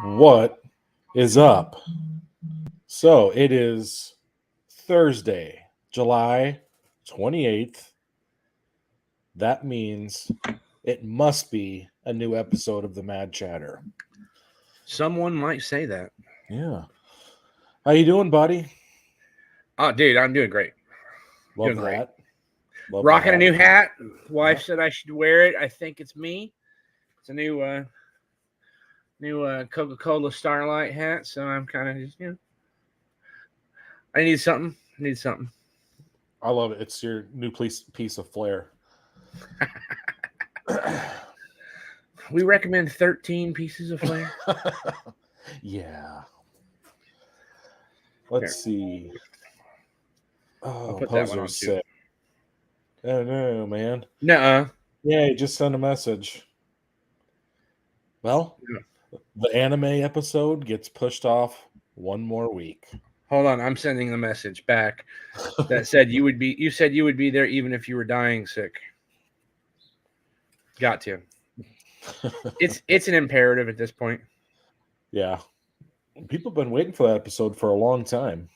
What is up? So it is Thursday, July 28th. That means it must be a new episode of the Mad Chatter. Someone might say that. Yeah. How you doing, buddy? Oh, dude, I'm doing great. Love Doing great. that. Love Rocking a new hat. Yeah. Wife said I should wear it. I think it's me. It's a new Coca-Cola Starlight hat. So I'm kind of just, I need something. I love it. It's your new piece of flair. We recommend 13 pieces of flair. Yeah. Let's see. I'll Oh, put that one on Poser's too. sick. Oh no, man. Nuh-uh. Yeah, he just sent a message. Well, the anime episode gets pushed off one more week. Hold on, I'm sending the message back that said you said you would be there even if you were dying sick. Got to. It's an imperative at this point. Yeah. People have been waiting for that episode for a long time.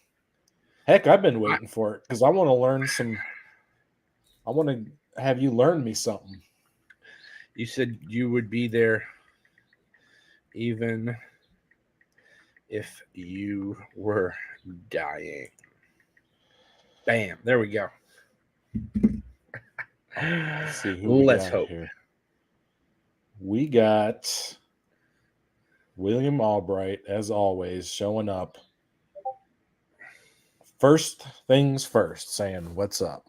Heck, I've been waiting for it because I want to learn I want to have you learn me something. You said you would be there even if you were dying. Bam. There we go. Let's see who Let's hope. Here. We got William Albright, as always, showing up. First things first, saying, what's up?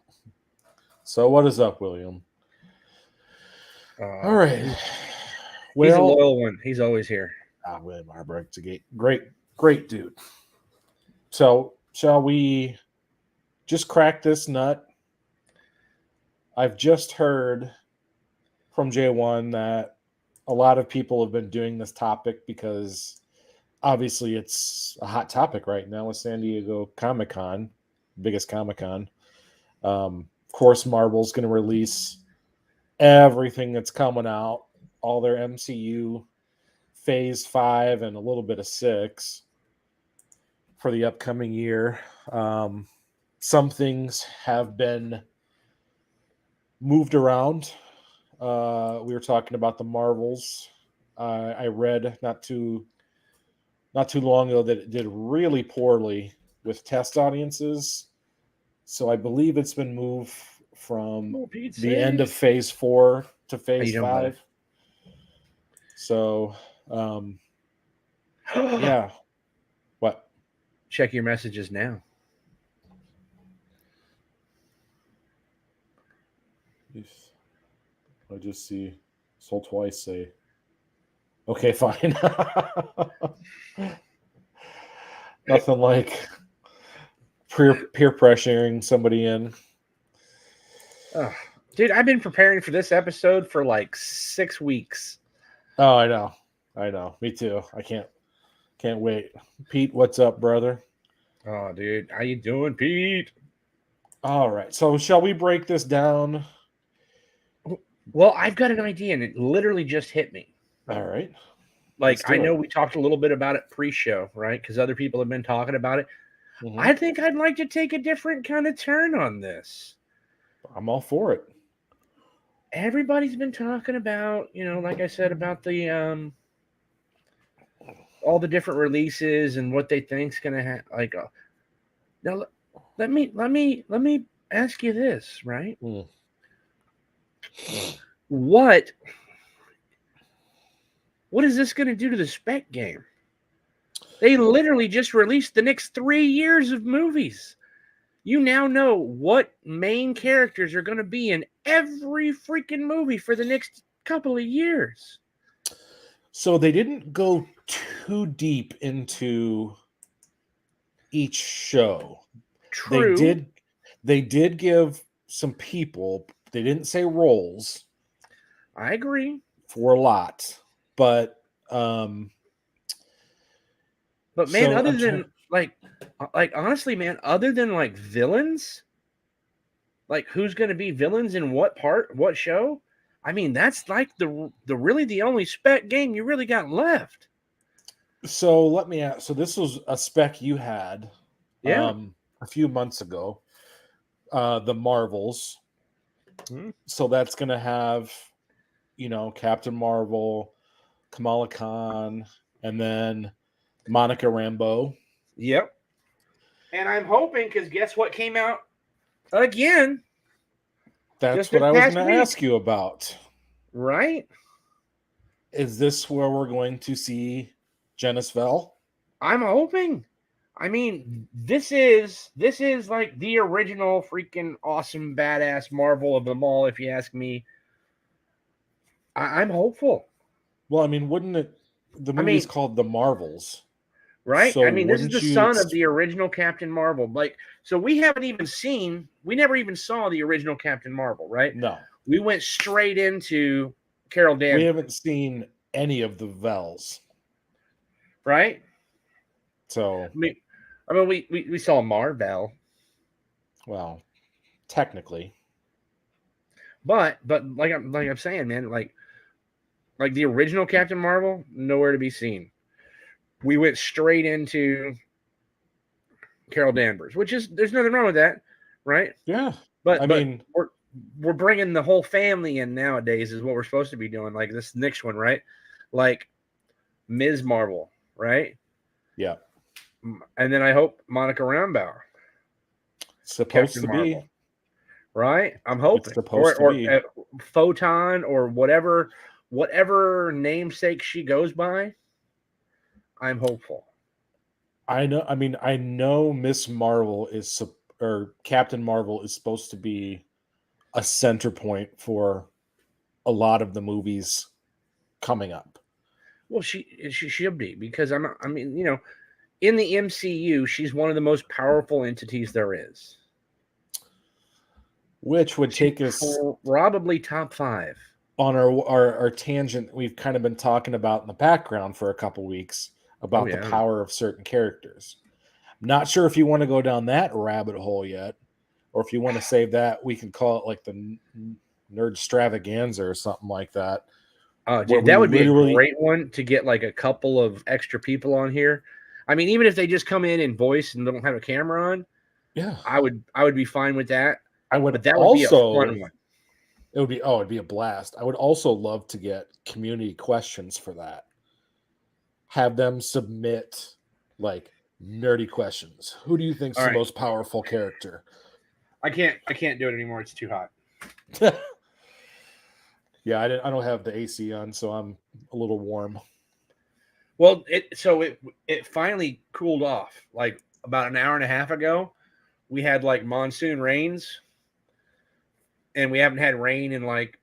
So what is up, William? All right. Well, he's a loyal one. He's always here. William Albright's a great dude. So shall we just crack this nut? I've just heard from J1 that a lot of people have been doing this topic because obviously it's a hot topic right now with San Diego Comic-Con, biggest Comic-Con. Of course, Marvel's going to release everything that's coming out, all their MCU Phase 5 and a little bit of 6 for the upcoming year. Some things have been moved around. We were talking about the Marvels. I read not too long ago that it did really poorly with test audiences. So I believe it's been moved from the end of Phase 4 to Phase 5. So, yeah. What? Check your messages now. I just see Soul Twice say, okay, fine. Nothing like peer pressuring somebody in. Dude, I've been preparing for this episode for like 6 weeks. Oh, I know. Me too. I can't wait. Pete, what's up, brother? Oh, dude. How you doing, Pete? All right. So shall we break this down? Well, I've got an idea, and it literally just hit me. All right. Like, I know we talked a little bit about it pre-show, right? Because other people have been talking about it. Mm-hmm. I think I'd like to take a different kind of turn on this. I'm all for it. Everybody's been talking about, like I said, about the all the different releases and what they think's gonna happen. Like, now let me ask you this, right? What is this going to do to the Spec game? They literally just released the next 3 years of movies. You now know what main characters are going to be in every freaking movie for the next couple of years. So they didn't go too deep into each show. True. They did give some people, they didn't say roles. I agree. For a lot. But man, other than honestly, man, other than like villains, like who's going to be villains in what show? I mean, that's like the really the only Spec game you really got left. So let me ask. So this was a spec you had, Yeah. a few months ago. The Marvels. Hmm. So that's gonna have, Captain Marvel, Kamala Khan, and then Monica Rambeau. Yep. And I'm hoping, because guess what came out again That's just what this I was past going to week, ask you about. right? Is this where we're going to see Janice Vell? I'm hoping. I mean, this is like the original freaking awesome badass Marvel of them all, if you ask me. I'm hopeful. Well, I mean, wouldn't it? The I movie's mean, called The Marvels, right? so I mean, this is the wouldn't you? son of the original Captain Marvel. Like, so we never even saw the original Captain Marvel, right? No, We went straight into Carol we Danvers, haven't seen any of the Vells. right? So, We saw Marvel, well, technically, but like I'm saying, man, like the original Captain Marvel, nowhere to be seen. We went straight into Carol Danvers, which is there's nothing wrong with that, right? yeah. But I mean, we're bringing the whole family in nowadays is what we're supposed to be doing. Like this next one, right? Like Ms. Marvel, right? yeah, And then I hope Monica Rambeau, supposed Captain to Marvel, be. right? I'm It's hoping, supposed to be. Photon or whatever namesake she goes by. I'm hopeful. I know. I mean, I know Miss Marvel or Captain Marvel is supposed to be a center point for a lot of the movies coming up. Well, she should be, because I mean, in the MCU, she's one of the most powerful entities there is. Which would She's take us probably top 5. on our tangent we've kind of been talking about in the background for a couple weeks Oh about the yeah. power of certain characters. Not sure if you want to go down that rabbit hole yet, or if you want to save that, we can call it like the nerd extravaganza or something like that. Oh, Where dude, we that would be a literally, great one to get like a couple of extra people on here. I mean, even if they just come in and voice and don't have a camera on, yeah, I would be fine with that. I would But that would be a also. fun one. It'd be a blast. I would also love to get community questions for that. Have them submit like nerdy questions. Who do you think's All the right. most powerful character? I can't do it anymore. It's too hot. Yeah, I don't have the AC on, so I'm a little warm. Well, it finally cooled off. Like about an hour and a half ago, we had like monsoon rains, and we haven't had rain in like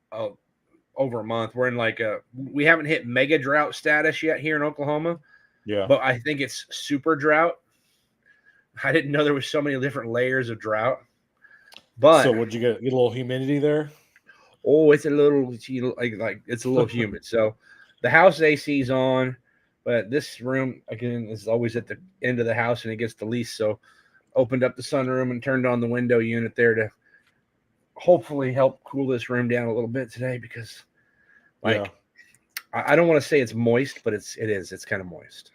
over a month. We're in like we haven't hit mega drought status yet here in Oklahoma, Yeah. but I think it's super drought. I didn't know there was so many different layers of drought. But So would you get a little humidity there? oh, it's a little like it's a little humid. So the house AC is on, but this room again is always at the end of the house and it gets the least. So opened up the sunroom and turned on the window unit there to hopefully help cool this room down a little bit today, because like I don't want to say it's moist, but it is. It's kind of moist.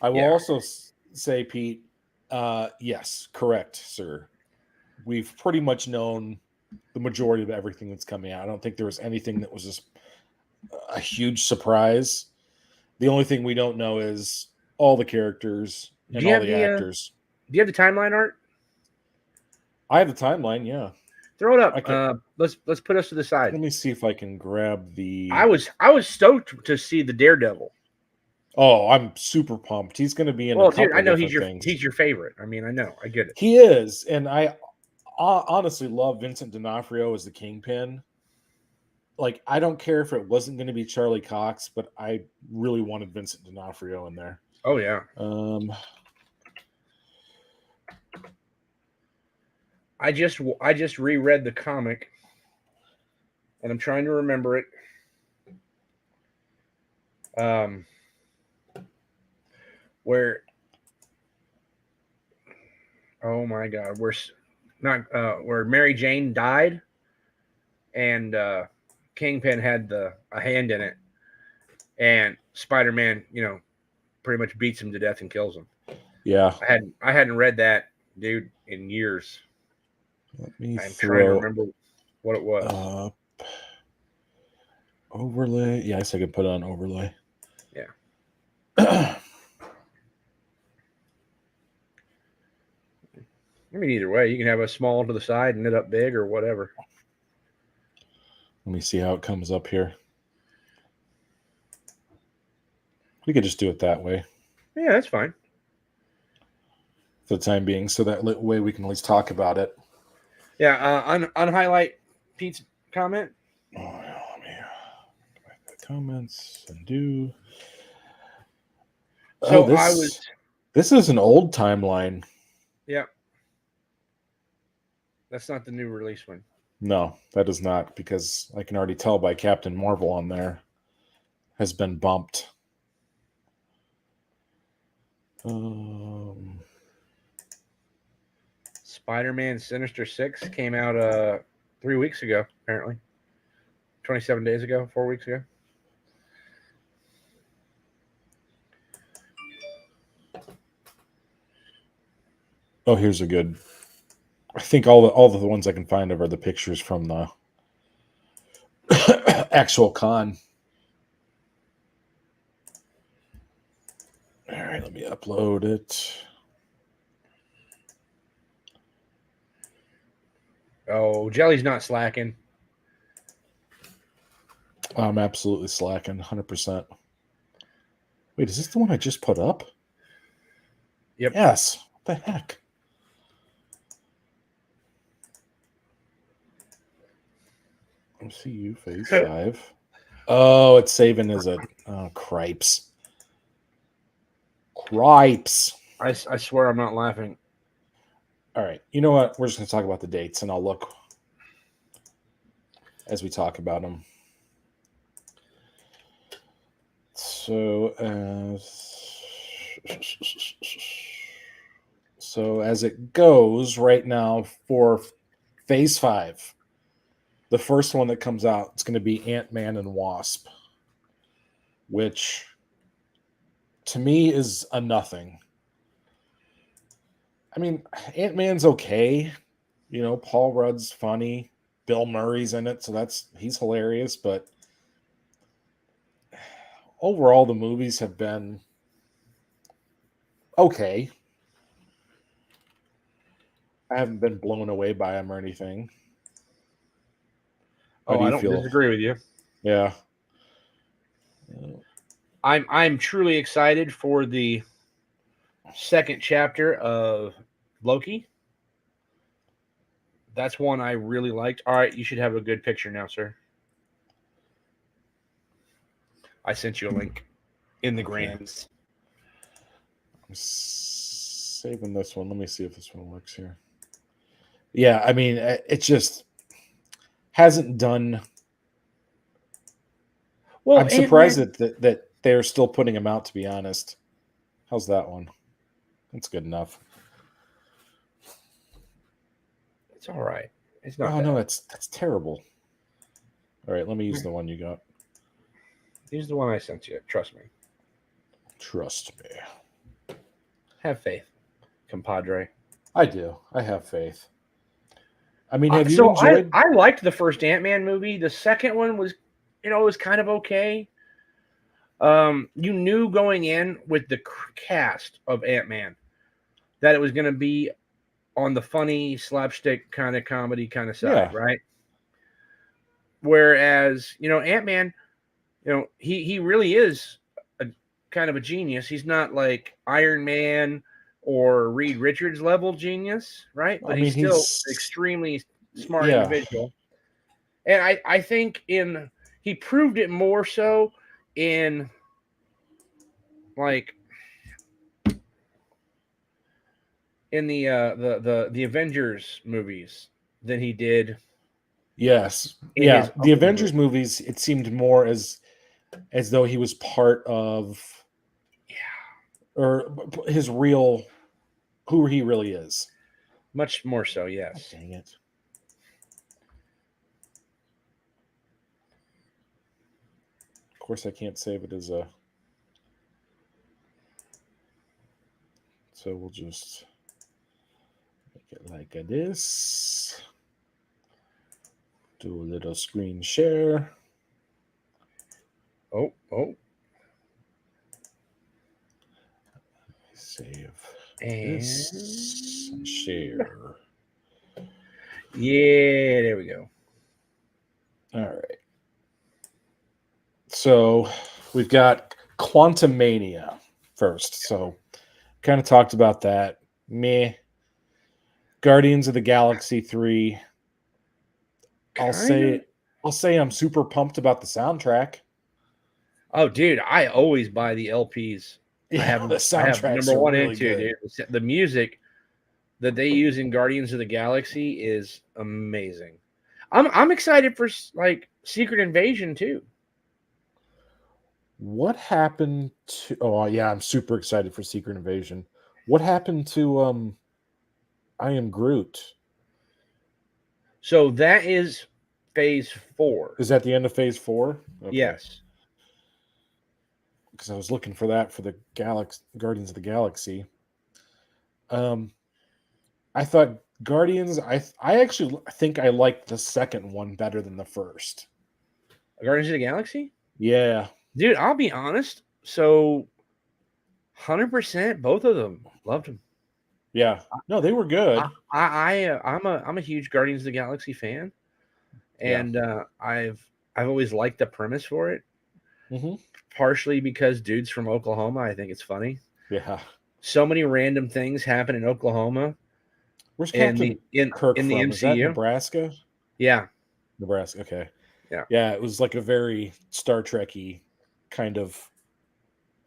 I will also say, Pete, yes, correct, sir. We've pretty much known the majority of everything that's coming out. I don't think there was anything that was just a huge surprise. The only thing we don't know is all the characters and all the actors. Do you have the timeline art? I have the timeline, yeah. Throw it up. Let's put us to the side. Let me see if I can grab the. I was stoked to see the Daredevil. Oh, I'm super pumped. He's going to be in a couple I know things. He's your favorite. I mean, I know, I get it. He is, and I honestly love Vincent D'Onofrio as the Kingpin. Like, I don't care if it wasn't going to be Charlie Cox, but I really wanted Vincent D'Onofrio in there. Oh yeah. I just reread the comic, and I'm trying to remember it. Where, oh my God, where Mary Jane died, and Kingpin had a hand in it. and Spider-Man, pretty much beats him to death and kills him. Yeah. I hadn't read that, dude, in years. Let me I'm trying to remember what it was. Overlay. Yeah, I guess I could put it on overlay. Yeah. I mean, either way, you can have a small to the side and it up big or whatever. Let me see how it comes up here. We could just do it that way. Yeah, that's fine. For the time being, so that way we can at least talk about it. Yeah, unhighlight Pete's comment. Oh, yeah, let me comments and do. So this is an old timeline. Yeah. That's not the new release one. No, that is not, because I can already tell by Captain Marvel on there has been bumped. Spider-Man Sinister 6 came out 3 weeks ago, apparently. 27 days ago, 4 weeks ago. Oh, here's a good. I think all the ones I can find are the pictures from the actual con. All right, let me upload it. Oh, Jelly's not slacking. I'm absolutely slacking, 100%. Wait, is this the one I just put up? Yep. Yes. What the heck? MCU Phase 5. Oh, it's saving as a... Oh, cripes. Cripes. I swear I'm not laughing. All right. You know what? We're just going to talk about the dates, and I'll look as we talk about them. So as it goes right now for Phase 5, the first one that comes out, it's going to be Ant-Man and Wasp, which to me is a nothing. I mean, Ant-Man's okay. Paul Rudd's funny. Bill Murray's in it, so he's hilarious, but overall the movies have been okay. I haven't been blown away by them or anything. I don't disagree with you. Yeah. I'm truly excited for the second chapter of Loki. That's one I really liked. All right, you should have a good picture now, sir. I sent you a link in the grams. I'm saving this one. Let me see if this one works here. Yeah, I mean, it just hasn't done. Well, I'm surprised that they're still putting them out, to be honest. How's that one? That's good enough. It's all right. It's not. Oh bad. No, that's terrible. All right, let me use the one you got. Use the one I sent you. Trust me. Trust me. Have faith, compadre. I do. I have faith. I mean, have you enjoyed? I liked the first Ant-Man movie. The second one was, it was kind of okay. You knew going in with the cast of Ant-Man that it was going to be on the funny slapstick kind of comedy kind of side, right? Whereas, Ant-Man, he really is a kind of a genius. He's not like Iron Man or Reed Richards level genius, right? But he's still extremely smart individual. And I think he proved it more so in like in the Avengers movies than he did. Yes. Yeah. The Avengers movies, it seemed more as though he was part of or his real who he really is. Much more so, yes. Oh, dang it. Of course, I can't save it as a. So we'll just make it like this. Do a little screen share. Oh. Save And this and share. Yeah, there we go. All right. So we've got Quantumania first. So kind of talked about that. Meh. Guardians of the Galaxy 3. I'll say I'm super pumped about the soundtrack. Oh, dude, I always buy the LPs. Yeah, I have soundtracks number one really and two, good. dude. The music that they use in Guardians of the Galaxy is amazing. I'm excited for like Secret Invasion too. What happened to? Oh yeah, I'm super excited for Secret Invasion. What happened to I Am Groot? So that is phase 4. Is that the end of phase 4? Okay. Yes. Because I was looking for that for the Guardians of the Galaxy. I thought Guardians. I actually think I liked the second one better than the first. Guardians of the Galaxy? Yeah, dude. I'll be honest. So, 100%, both of them loved them. Yeah, no, they were good. I'm a huge Guardians of the Galaxy fan, and I've always liked the premise for it. Mm-hmm. Partially because dudes from Oklahoma, I think it's funny. Yeah, so many random things happen in Oklahoma. Where's Captain Kirk in the from? MCU? Is that Nebraska? Yeah, Nebraska. Okay. Yeah. It was like a very Star Trek-y kind of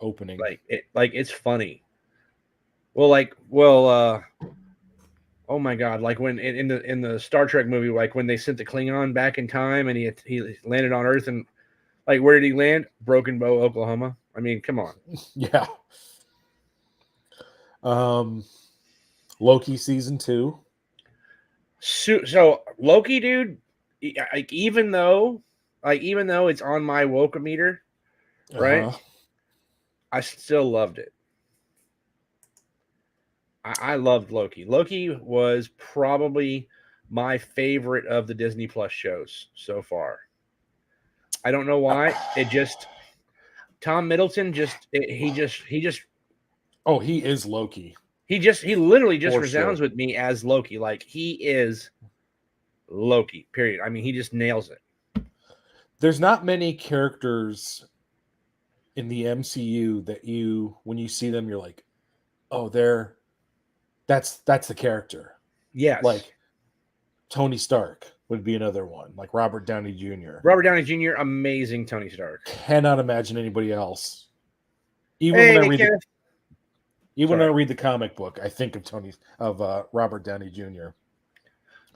opening. It's funny. Oh my god! Like when in the Star Trek movie, like when they sent the Klingon back in time and he landed on Earth, and like where did he land? Broken Bow, Oklahoma. I mean, come on. Yeah. Loki season 2. So Loki, dude, like even though it's on my woke-o-meter, right? I still loved it. I loved Loki. Loki was probably my favorite of the Disney Plus shows so far. I don't know why. It just Tom Middleton he is Loki. He literally just For resounds sure. with me as Loki. Like he is Loki. Period. I mean, he just nails it. There's not many characters in the MCU that when you see them, you're like, oh, that's the character. Yes. Like Tony Stark would be another one, like Robert Downey Jr. Robert Downey Jr., amazing Tony Stark. Cannot imagine anybody else. When I read the comic book, I think of Robert Downey Jr.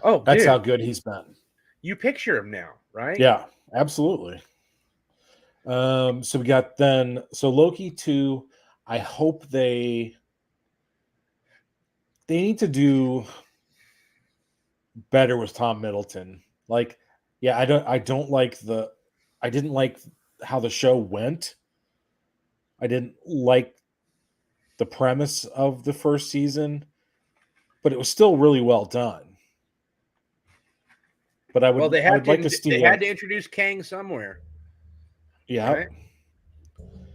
Oh, that's how good he's been. You picture him now, right? Yeah, absolutely. So we got Loki 2. I hope they need to do better with Tom Middleton. Like, yeah, I didn't like how the show went. I didn't like the premise of the first season, but it was still really well done. But I would like to see. They had to introduce Kang somewhere. Yeah, right?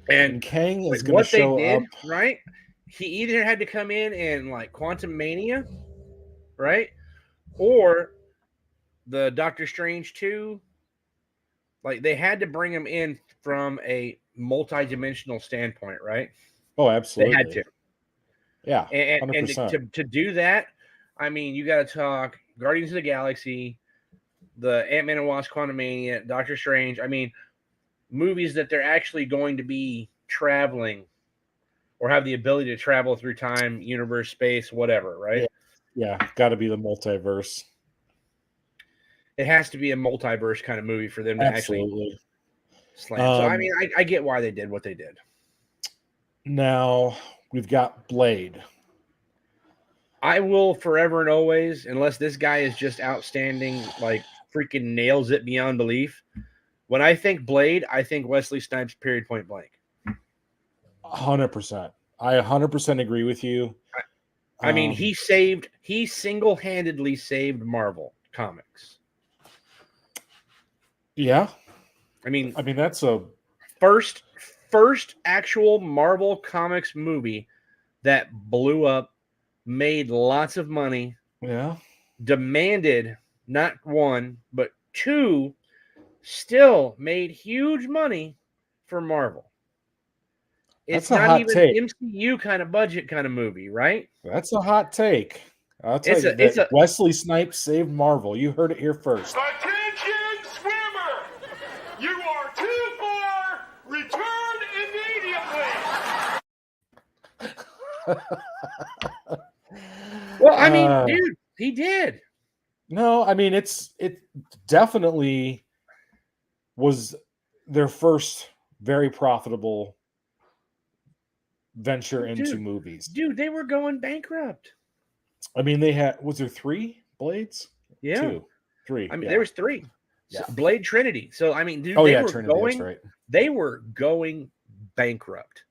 And Kang is going to show up. Right? He either had to come in like Quantumania, right? Or the Doctor Strange 2. Like they had to bring him in from a multi-dimensional standpoint, right? Oh, absolutely. They had to. Yeah, and to do that, I mean, you got to talk Guardians of the Galaxy, the Ant-Man and Wasp: Quantumania, Doctor Strange. I mean, movies that they're actually going to be traveling or have the ability to travel through time, universe, space, whatever, right? Yeah, got to be the multiverse. It has to be a multiverse kind of movie for them to actually slam. So, I mean, I get why they did what they did. Now, we've got Blade. I will forever and always, unless this guy is just outstanding, like freaking nails it beyond belief, When I think Blade, I think Wesley Snipes. Period. Point blank. 100%. I 100% agree with you. I mean, he single-handedly saved Marvel Comics. Yeah. I mean, that's a first actual Marvel Comics movie that blew up, made lots of money, demanded not one, but two, still made huge money for Marvel. It's That's a not hot even take. MCU kind of budget kind of movie, right? That's a hot take. I'll tell you that Wesley Snipes saved Marvel. You heard it here first. Attention, swimmer! You are too far! Return immediately! Well, I mean, dude, he did. No, I mean, it definitely was their first very profitable venture into movies. Dude, they were going bankrupt. I mean, was there 3 Blades? Yeah. 2, 3. I mean, there was 3. Yeah. So Blade Trinity. So, I mean, dude, they were going bankrupt.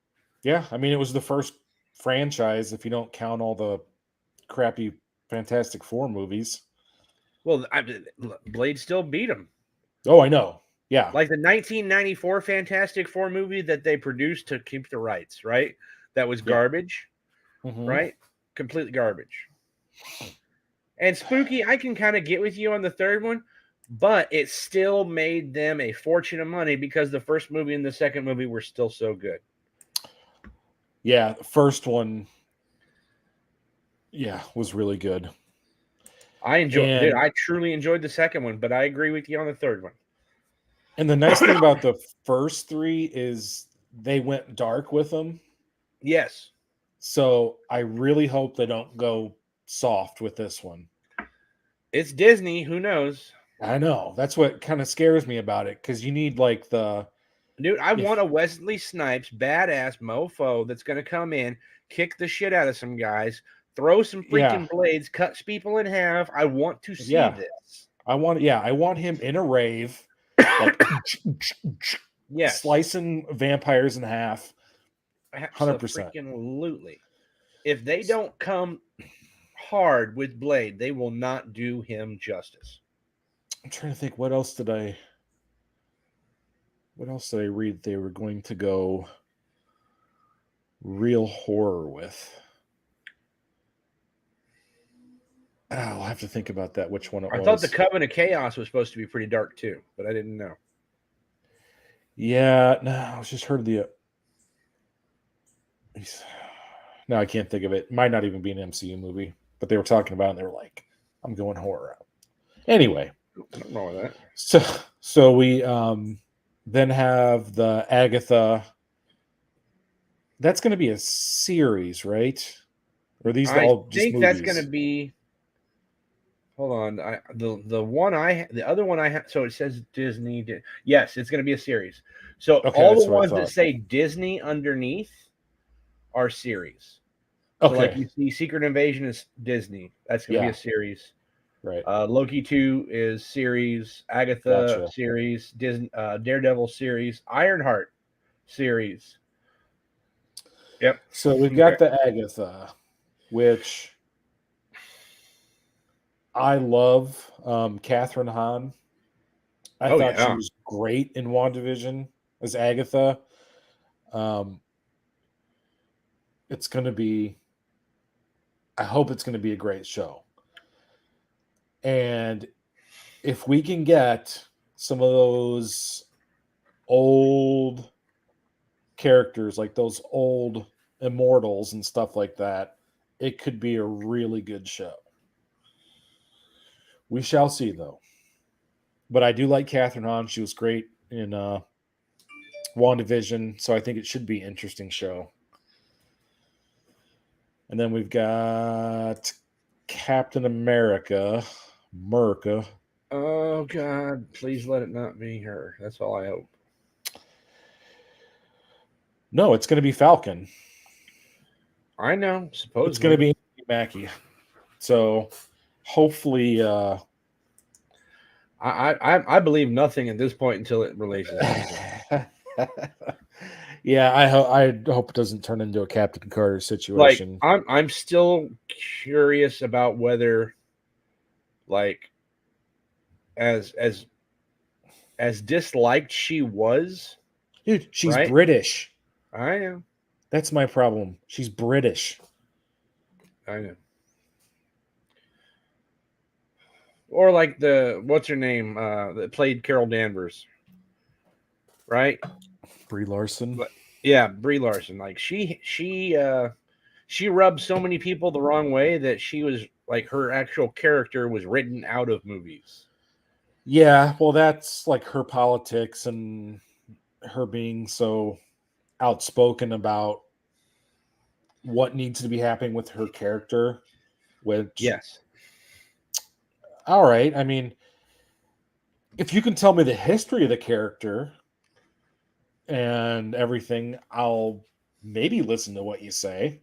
Yeah, I mean, it was the first franchise, if you don't count all the crappy Fantastic Four movies. Well, Blade still beat them. Oh, I know. Yeah. Like the 1994 Fantastic Four movie that they produced to keep the rights, right? That was garbage, right? Completely garbage. And Spooky, I can kind of get with you on the third one, but it still made them a fortune of money because the first movie and the second movie were still so good. Yeah, the first one, was really good. I truly enjoyed the second one, but I agree with you on the third one. And the nice thing about the first 3 is they went dark with them. Yes. So I really hope they don't go soft with this one. It's Disney. Who knows? I know. That's what kind of scares me about it, because you need like the... Dude, I want a Wesley Snipes badass mofo that's going to come in, kick the shit out of some guys, throw some freaking blades, cuts people in half. I want to see this. I want him in a rave, like slicing vampires in half. 100%. Absolutely. If they don't come hard with Blade, they will not do him justice. I'm trying to think, what else did I read they were going to go real horror with? I'll have to think about that, which one it was. I thought the Coven of Chaos was supposed to be pretty dark too, but I didn't know. Yeah, no, I just heard no, I can't think of it. Might not even be an MCU movie, but they were talking about it and they were like, I'm going horror out. Anyway. Nothing wrong with that. So we then have the Agatha. That's going to be a series, right? Or are these all just movies? I think that's going to be... Hold on. The other one I have, so it says Disney. Yes, it's going to be a series. So all the ones that say Disney underneath are series. So like you see Secret Invasion is Disney. That's going to be a series. Right. Loki 2 is series. Agatha series. Disney, Daredevil series. Ironheart series. Yep. So we've got the Agatha, which I love. Catherine Hahn. I thought she was great in WandaVision as Agatha. It's going to be... I hope it's going to be a great show. And if we can get some of those old characters, like those old immortals and stuff like that, it could be a really good show. We shall see, though. But I do like Catherine Hahn. She was great in WandaVision, so I think it should be an interesting show. And then we've got Captain America. Oh, God. Please let it not be her. That's all I hope. No, it's going to be Falcon. I know. Supposedly. It's going to be Mackie. So hopefully... I believe nothing at this point until it releases. Yeah, I hope it doesn't turn into a Captain Carter Like situation. I'm still curious about whether, like, as disliked she was, Dude, she's right? British. I know. That's my problem. She's British. I know. Or like what's her name that played Carol Danvers, right? Brie Larson. Yeah, Brie Larson. Like she rubbed so many people the wrong way that she was like her actual character was written out of movies. Yeah, well, that's like her politics and her being so outspoken about what needs to be happening with her character. Which, Yes. all right. I mean, if you can tell me the history of the character and everything, I'll maybe listen to what you say.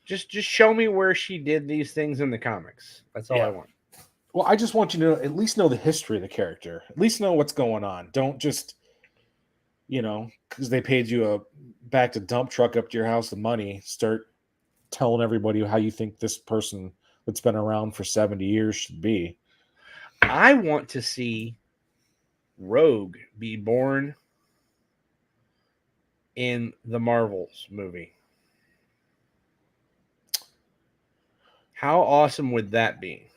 Just show me where she did these things in the comics. That's all I want. Well, I just want you to at least know the history of the character. At least know what's going on. Don't just, because they paid you a back to dump truck up to your house of money, start telling everybody how you think this person that's been around for 70 years should be. I want to see Rogue be born in the Marvels movie. How awesome would that be?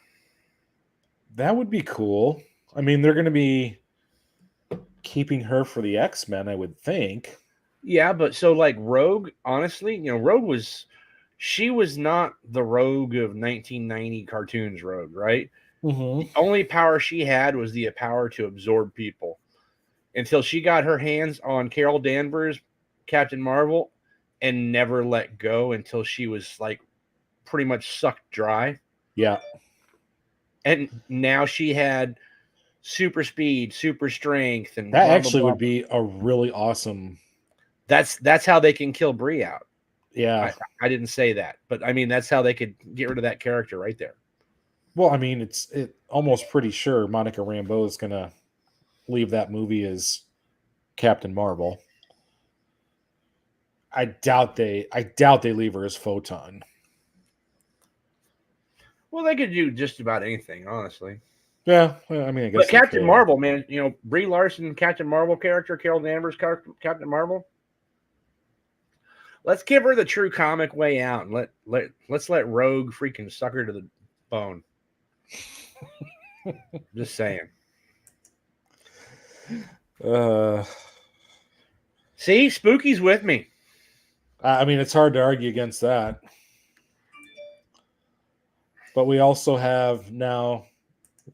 That would be cool. I mean, they're going to be keeping her for the X-Men, I would think. Yeah, but so like Rogue, honestly, Rogue she was not the Rogue of 1990 cartoons Rogue, right? Mm-hmm. The only power she had was the power to absorb people until she got her hands on Carol Danvers, Captain Marvel, and never let go until she was like pretty much sucked dry. Yeah. And now she had super speed, super strength, and that blah, actually blah, blah. would be a really awesome. That's how they can kill Brie out. Yeah. I didn't say that, but I mean that's how they could get rid of that character right there. Well, I mean, it's almost pretty sure Monica Rambeau is going to leave that movie as Captain Marvel. I doubt they leave her as Photon. Well, they could do just about anything, honestly. Yeah, well, I mean, I guess. But Captain Marvel, man, Brie Larson, Captain Marvel character, Carol Danvers, Captain Marvel. Let's give her the true comic way out, and let's let Rogue freaking suck her to the bone. Just saying. See, Spooky's with me. I mean, it's hard to argue against that. But we also have now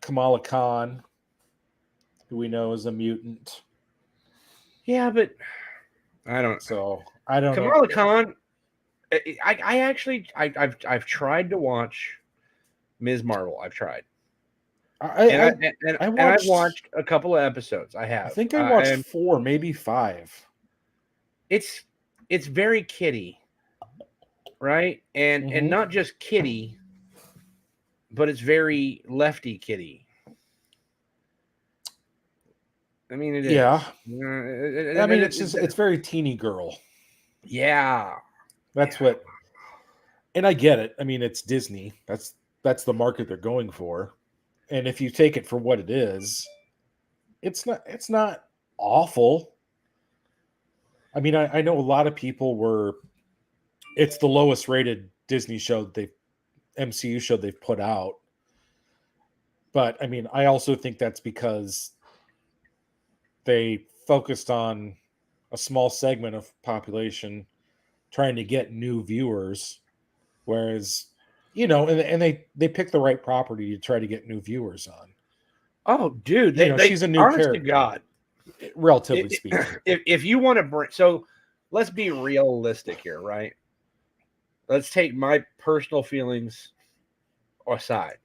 Kamala Khan, who we know is a mutant. Yeah, but I don't. So I don't know. Kamala Khan. I've tried to watch Ms. Marvel. I've tried. I've watched a couple of episodes. I have. I think I watched 4, maybe 5. It's very kiddie, right? And not just kiddie, but it's very lefty kiddie. I mean, it is. Yeah. I mean, it's very teeny girl. Yeah. That's what. And I get it. I mean, it's Disney. That's the market they're going for. And if you take it for what it is, it's not awful. I mean, I know a lot of people it's the lowest rated Disney show MCU show they've put out. But I mean, I also think that's because they focused on a small segment of population trying to get new viewers, whereas, and they pick the right property to try to get new viewers on. Oh, dude, she's a new character. To God, relatively speaking. If you want to bring, so let's be realistic here, right? Let's take my personal feelings aside,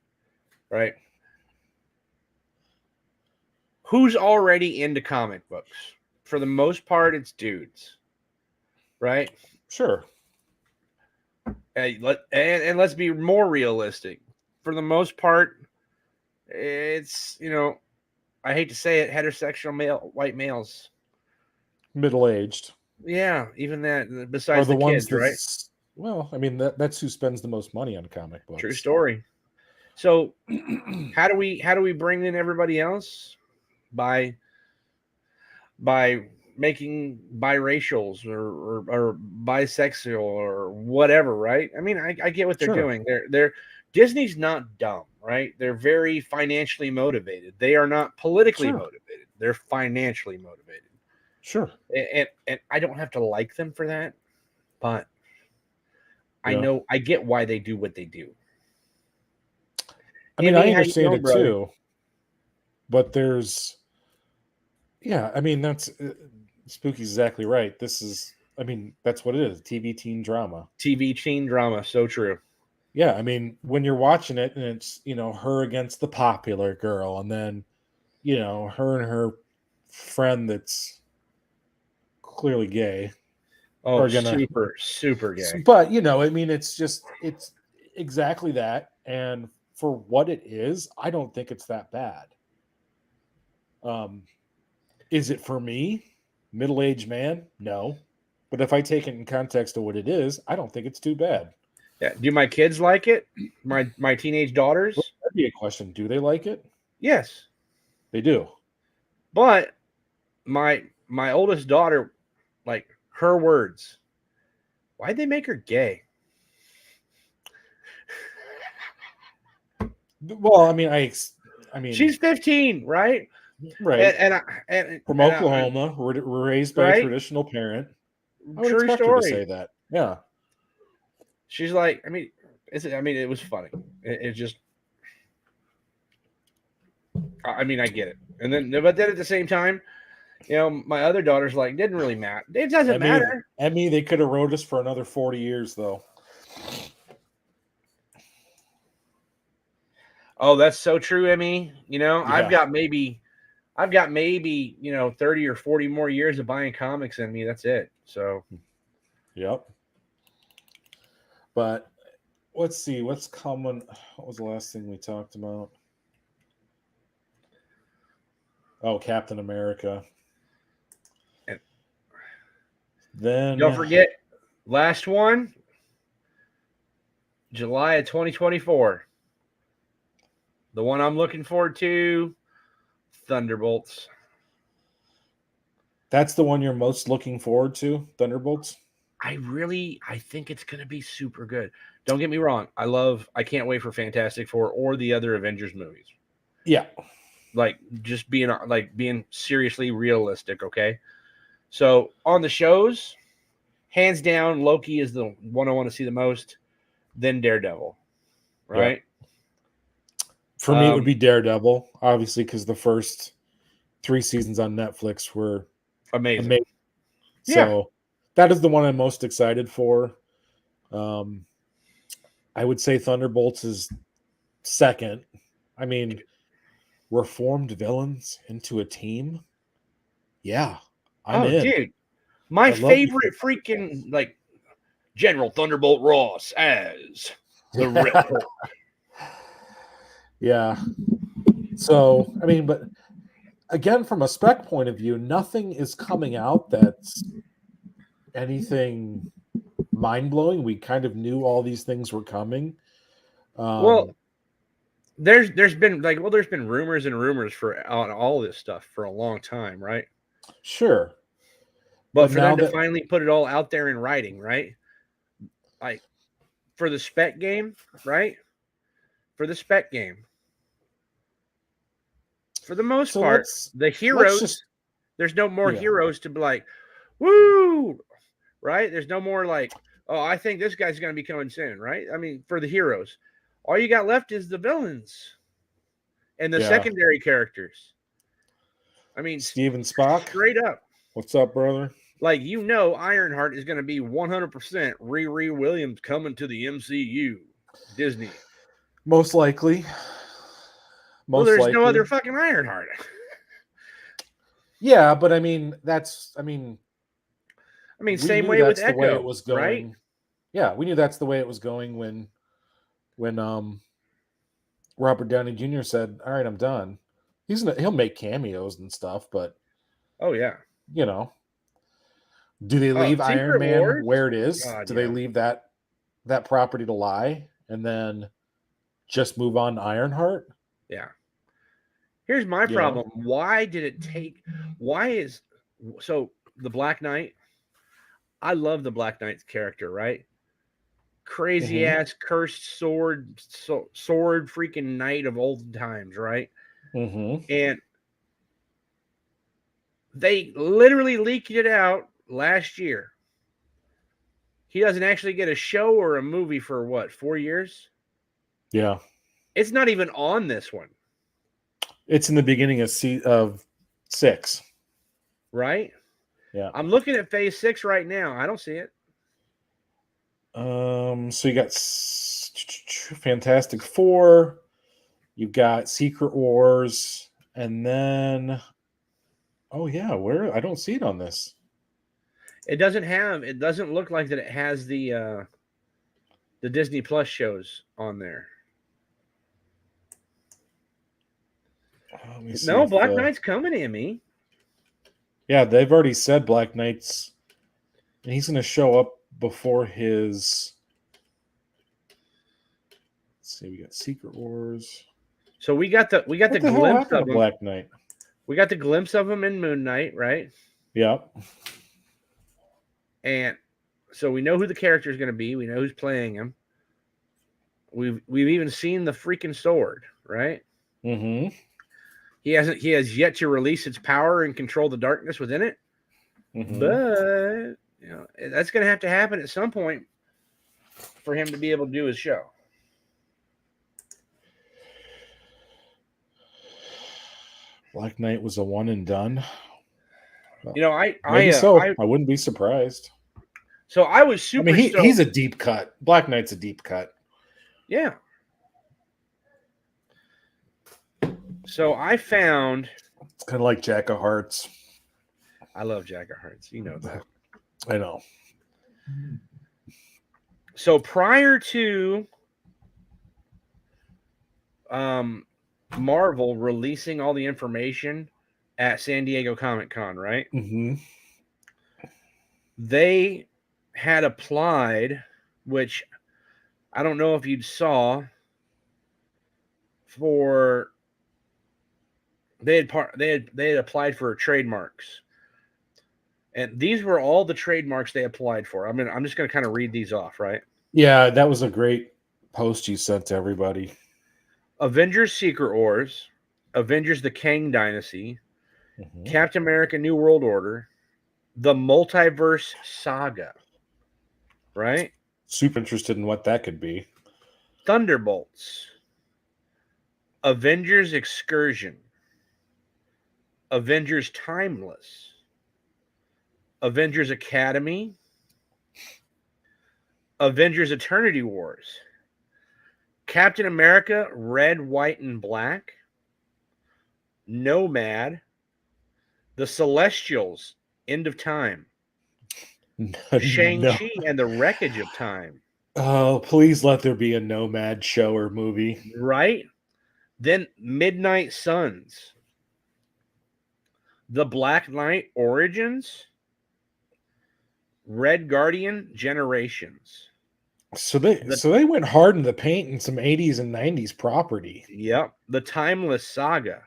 right? Who's already into comic books? For the most part, it's dudes, right? Sure. And let's be more realistic. For the most part, it's, I hate to say it, heterosexual white males. Middle-aged. Yeah, even that. Are Besides the the ones kids, right? Well, I mean that's who spends the most money on comic books. True story. So, how do we bring in everybody else? By making biracials or bisexual or whatever, right? I mean, I get what they're Sure. doing. They're Disney's not dumb, right? They're very financially motivated. They are not politically Sure. motivated. They're financially motivated. Sure. And I don't have to like them for that, but I Yeah. know I get why they do what they do. I mean, Amy, I how you understand doing, it brother? too, but yeah, I mean, that's Spooky's exactly right. This is, I mean, that's what it is, TV teen drama. TV teen drama, so true. Yeah, I mean, when you're watching it and it's, her against the popular girl, and then, her and her friend that's clearly gay. Oh, are gonna, super gay. But, I mean, it's exactly that. And for what it is, I don't think it's that bad. Is it for me, middle-aged man? No. But if I take it in context of what it is, I don't think it's too bad. Yeah. Do my kids like it? My teenage daughters? Well, that'd be a question. Do they like it? Yes. They do. But my oldest daughter, like her words, why'd they make her gay? Well, I mean, she's 15, right? Right. And from Oklahoma, we're raised by a traditional parent. I would expect her to say that. Yeah. She's like, I mean, it was funny. It just, I mean, I get it. But then at the same time, my other daughter's like, didn't really matter. It doesn't matter. Emmy, they could have wrote us for another 40 years, though. Oh, that's so true, Emmy. Yeah. I've got maybe 30 or 40 more years of buying comics in me. That's it. So, yep. But let's see what's coming. What was the last thing we talked about? Oh, Captain America. And then don't forget, last one, July of 2024. The one I'm looking forward to, Thunderbolts. That's the one you're most looking forward to, Thunderbolts? I think it's going to be super good. Don't get me wrong. I can't wait for Fantastic Four or the other Avengers movies. Yeah. Like, just being seriously realistic, okay? So, on the shows, hands down, Loki is the one I want to see the most, then Daredevil, right? Yeah. For me, it would be Daredevil, obviously, because the first 3 seasons on Netflix were amazing. So that is the one I'm most excited for. I would say Thunderbolts is second. I mean, reformed villains into a team. Yeah, I'm in. Dude, my favorite freaking General Thunderbolt Ross as the Ripper. Yeah. So, I mean, but again, from a spec point of view, nothing is coming out that's anything mind-blowing. We kind of knew all these things were coming. Well, there's been rumors and rumors on all this stuff for a long time, right? Sure. But for them to finally put it all out there in writing, right? Like for the spec game, right? For the spec game. For the most part, the heroes, there's no more heroes to be like, woo, right? There's no more like, oh, I think this guy's going to be coming soon, right? I mean, for the heroes, all you got left is the villains and the secondary characters. I mean, Steven Spock, straight up. What's up, brother? Like, Ironheart is going to be 100% Riri Williams coming to the MCU, Disney. Most likely. There's no other fucking Ironheart. Yeah, but I mean, same way with Echo, the way it was going. Right? Yeah, we knew that's the way it was going when Robert Downey Jr. said, "All right, I'm done." he'll make cameos and stuff, but Oh yeah. you know, do they leave Iron Secret Man Wars? where it is? God, Do they yeah. leave that property to lie and then just move on to Ironheart? Yeah. Here's my You know? problem. Why did it take? Why is so the Black Knight? I love the Black Knight's character, right? Crazy Mhm. ass cursed sword freaking knight of old times, right? Mm-hmm. And they literally leaked it out last year. He doesn't actually get a show or a movie for what, 4 years? Yeah. It's not even on this one, It's in the beginning of 6. right? Yeah. I'm looking at phase 6 right now. I don't see it. So you got Fantastic Four, you've got Secret Wars, and then where I don't see it on this. It doesn't look like that it has the Disney Plus shows on there. Let me see No, if Black Knight's coming, Emmy. Yeah, they've already said Black Knight's, and he's going to show up before his. Let's see, we got Secret Wars. So we got the What the hell glimpse happened of to him. Black Knight? We got the glimpse of him in Moon Knight, right? Yeah. And so we know who the character is going to be. We know who's playing him. We've even seen the freaking sword, right? Mm-hmm. He has yet to release its power and control the darkness within it. Mm-hmm. But that's going to have to happen at some point for him to be able to do his show. Black Knight was a one and done. I wouldn't be surprised. So I was super. He's a deep cut. Black Knight's a deep cut. Yeah. So I found. It's kind of like Jack of Hearts. I love Jack of Hearts. You know that. I know. So prior to Marvel releasing all the information at San Diego Comic-Con, right? Mm-hmm. They had applied, which I don't know if you saw, for they had applied for trademarks. And these were all the trademarks they applied for. I mean, I'm just going to kind of read these off, right? Yeah, that was a great post you sent to everybody. Avengers Secret Wars, Avengers the Kang Dynasty, Mm-hmm. Captain America New World Order, the Multiverse Saga, right? Super interested in what that could be. Thunderbolts, Avengers Excursion, Avengers Timeless, Avengers Academy, Avengers Eternity Wars, Captain America Red, White, and Black, Nomad, The Celestials, End of Time, Shang-Chi and the Wreckage of Time. Oh, please let there be a Nomad show or movie. Right? Then Midnight Suns, The Black Knight Origins, Red Guardian Generations. So they went hard in the paint in some 80s and 90s property. Yep. The Timeless Saga,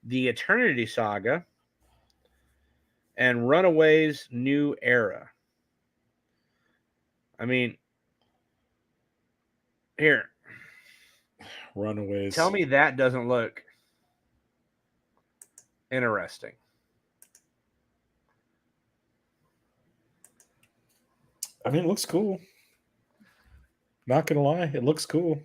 The Eternity Saga, and Runaways New Era. I mean, here. Runaways. Tell me that doesn't look interesting. I mean, it looks cool. Not gonna lie, it looks cool.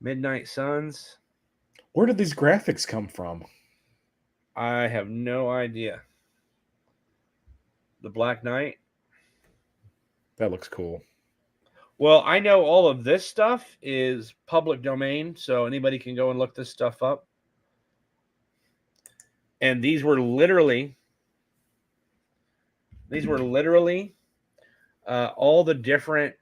Midnight Suns. Where did these graphics come from? I have no idea. The Black Knight. That looks cool. Well, I know all of this stuff is public domain, so anybody can go and look this stuff up. And these were literally all the different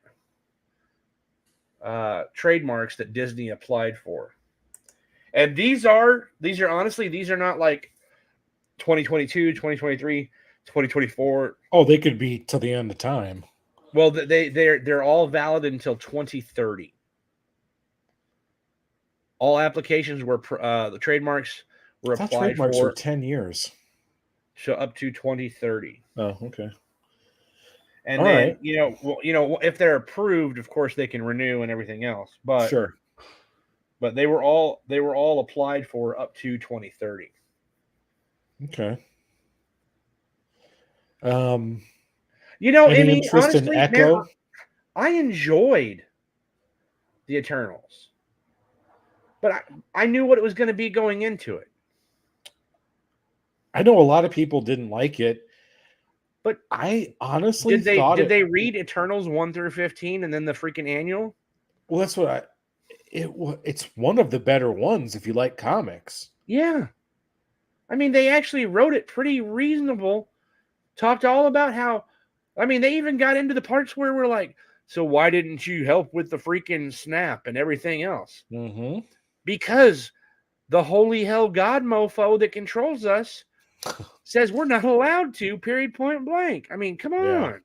trademarks that Disney applied for. And these are honestly, these are not like 2022, 2023, 2024. Oh, they could be till the end of time. Well, they're all valid until 2030. All applications were the trademarks were I thought applied trademarks for were 10 years. so up to 2030. Oh, okay. And all then right. if they're approved, of course they can renew and everything else. But Sure. But they were all applied for up to 2030. Okay. Any interest honestly, in Echo? man, I enjoyed the Eternals, but I knew what it was going to be going into it. I know a lot of people didn't like it, but I honestly did they read Eternals 1 through 15 and then the freaking annual? Well, that's what it's one of the better ones if you like comics. Yeah. I mean, they actually wrote it pretty reasonable. Talked all about how, they even got into the parts where we're like, so why didn't you help with the freaking snap and everything else? Mm-hmm. Because the holy hell God mofo that controls us says we're not allowed to, period, point blank. Come on.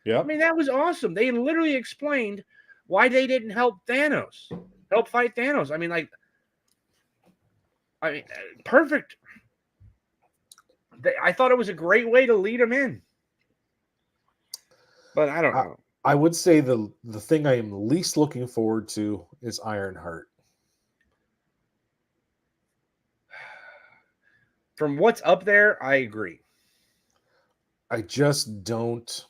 Yeah. That was awesome. They literally explained why they didn't help fight Thanos. Perfect. I thought it was a great way to lead them in. But I don't know. I would say the thing I am least looking forward to is Ironheart. From what's up there, I agree. I just don't.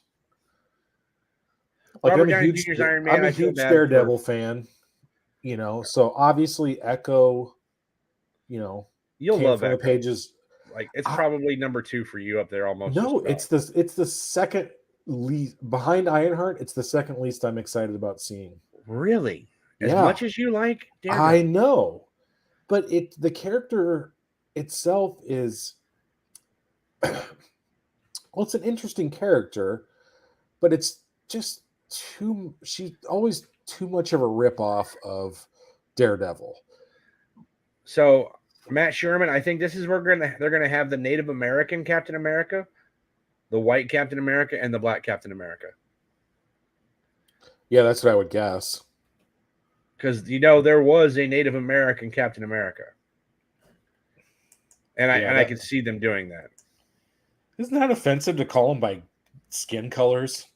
Robert Downey Jr.'s Iron Man. I'm a huge Daredevil fan, so obviously Echo, you'll love from Echo. The pages. Like it's probably number 2 for you up there almost. No, it's the second least behind Ironheart. It's the second least I'm excited about seeing. Really? As much as you like Daredevil. I know. But the character itself is it's an interesting character, but it's just she's always too much of a ripoff of Daredevil. So Matt Sherman, I think this is where they're gonna have the Native American Captain America, the white Captain America, and the black Captain America. Yeah, that's what I would guess. Because there was a Native American Captain America, and I can see them doing that. Isn't that offensive to call them by skin colors?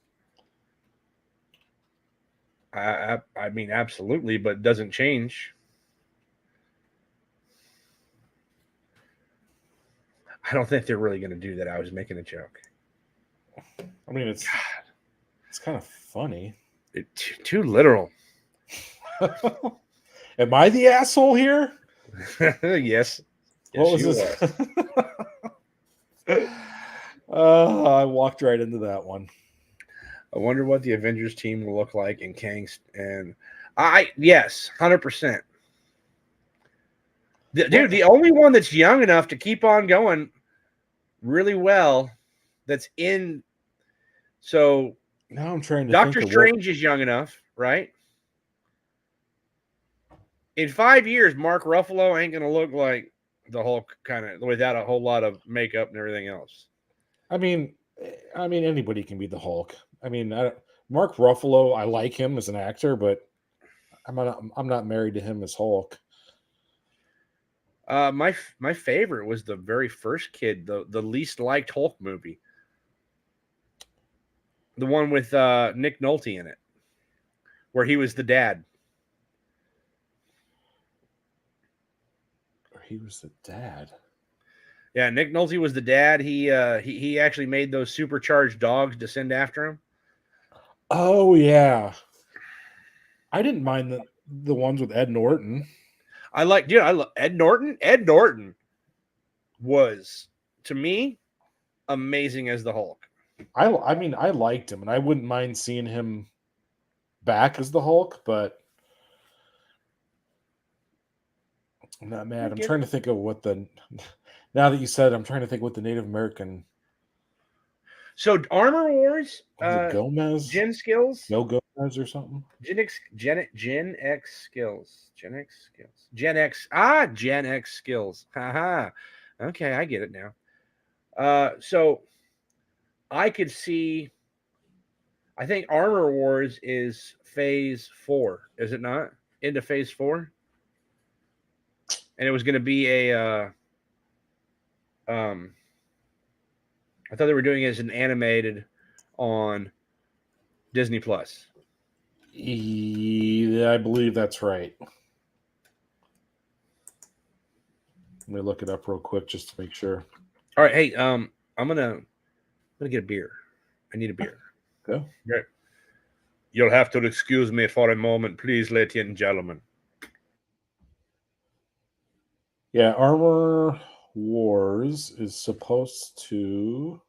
Absolutely, but it doesn't change. I don't think they're really going to do that. I was making a joke. It's kind of funny. Too literal. Am I the asshole here? Yes. What was this? I walked right into that one. I wonder what the Avengers team will look like in Kang's and yes, 100%. Dude, the only one that's young enough to keep on going really well that's in. So now I'm trying to Doctor think Strange is young enough, right? In 5 years, Mark Ruffalo ain't gonna look like the Hulk kind of without a whole lot of makeup and everything else. Anybody can be the Hulk. Mark Ruffalo, I like him as an actor, but I'm not married to him as Hulk. My favorite was the very first kid, the least liked Hulk movie. The one with Nick Nolte in it, where he was the dad. He was the dad. Yeah, Nick Nolte was the dad. He actually made those supercharged dogs descend after him. Oh yeah, I didn't mind the ones with Ed Norton. I love Ed Norton. Ed Norton was, to me, amazing as the Hulk. I liked him, and I wouldn't mind seeing him back as the Hulk, but I'm not mad. I'm trying to think of now that you said, I'm trying to think what the Native American. So Armor Wars, Was it Gomez? Gen skills, No Gomez or something? Gen X skills, Gen X skills. Haha. Okay, I get it now. So I could see. I think Armor Wars is phase 4, is it not? Into phase 4, and it was going to be a. I thought they were doing it as an animated on Disney Plus. Yeah, I believe that's right. Let me look it up real quick just to make sure. All right, hey, I'm gonna get a beer. I need a beer. Go. Right. You'll have to excuse me for a moment, please, ladies and gentlemen. Yeah, Armor Wars is supposed to.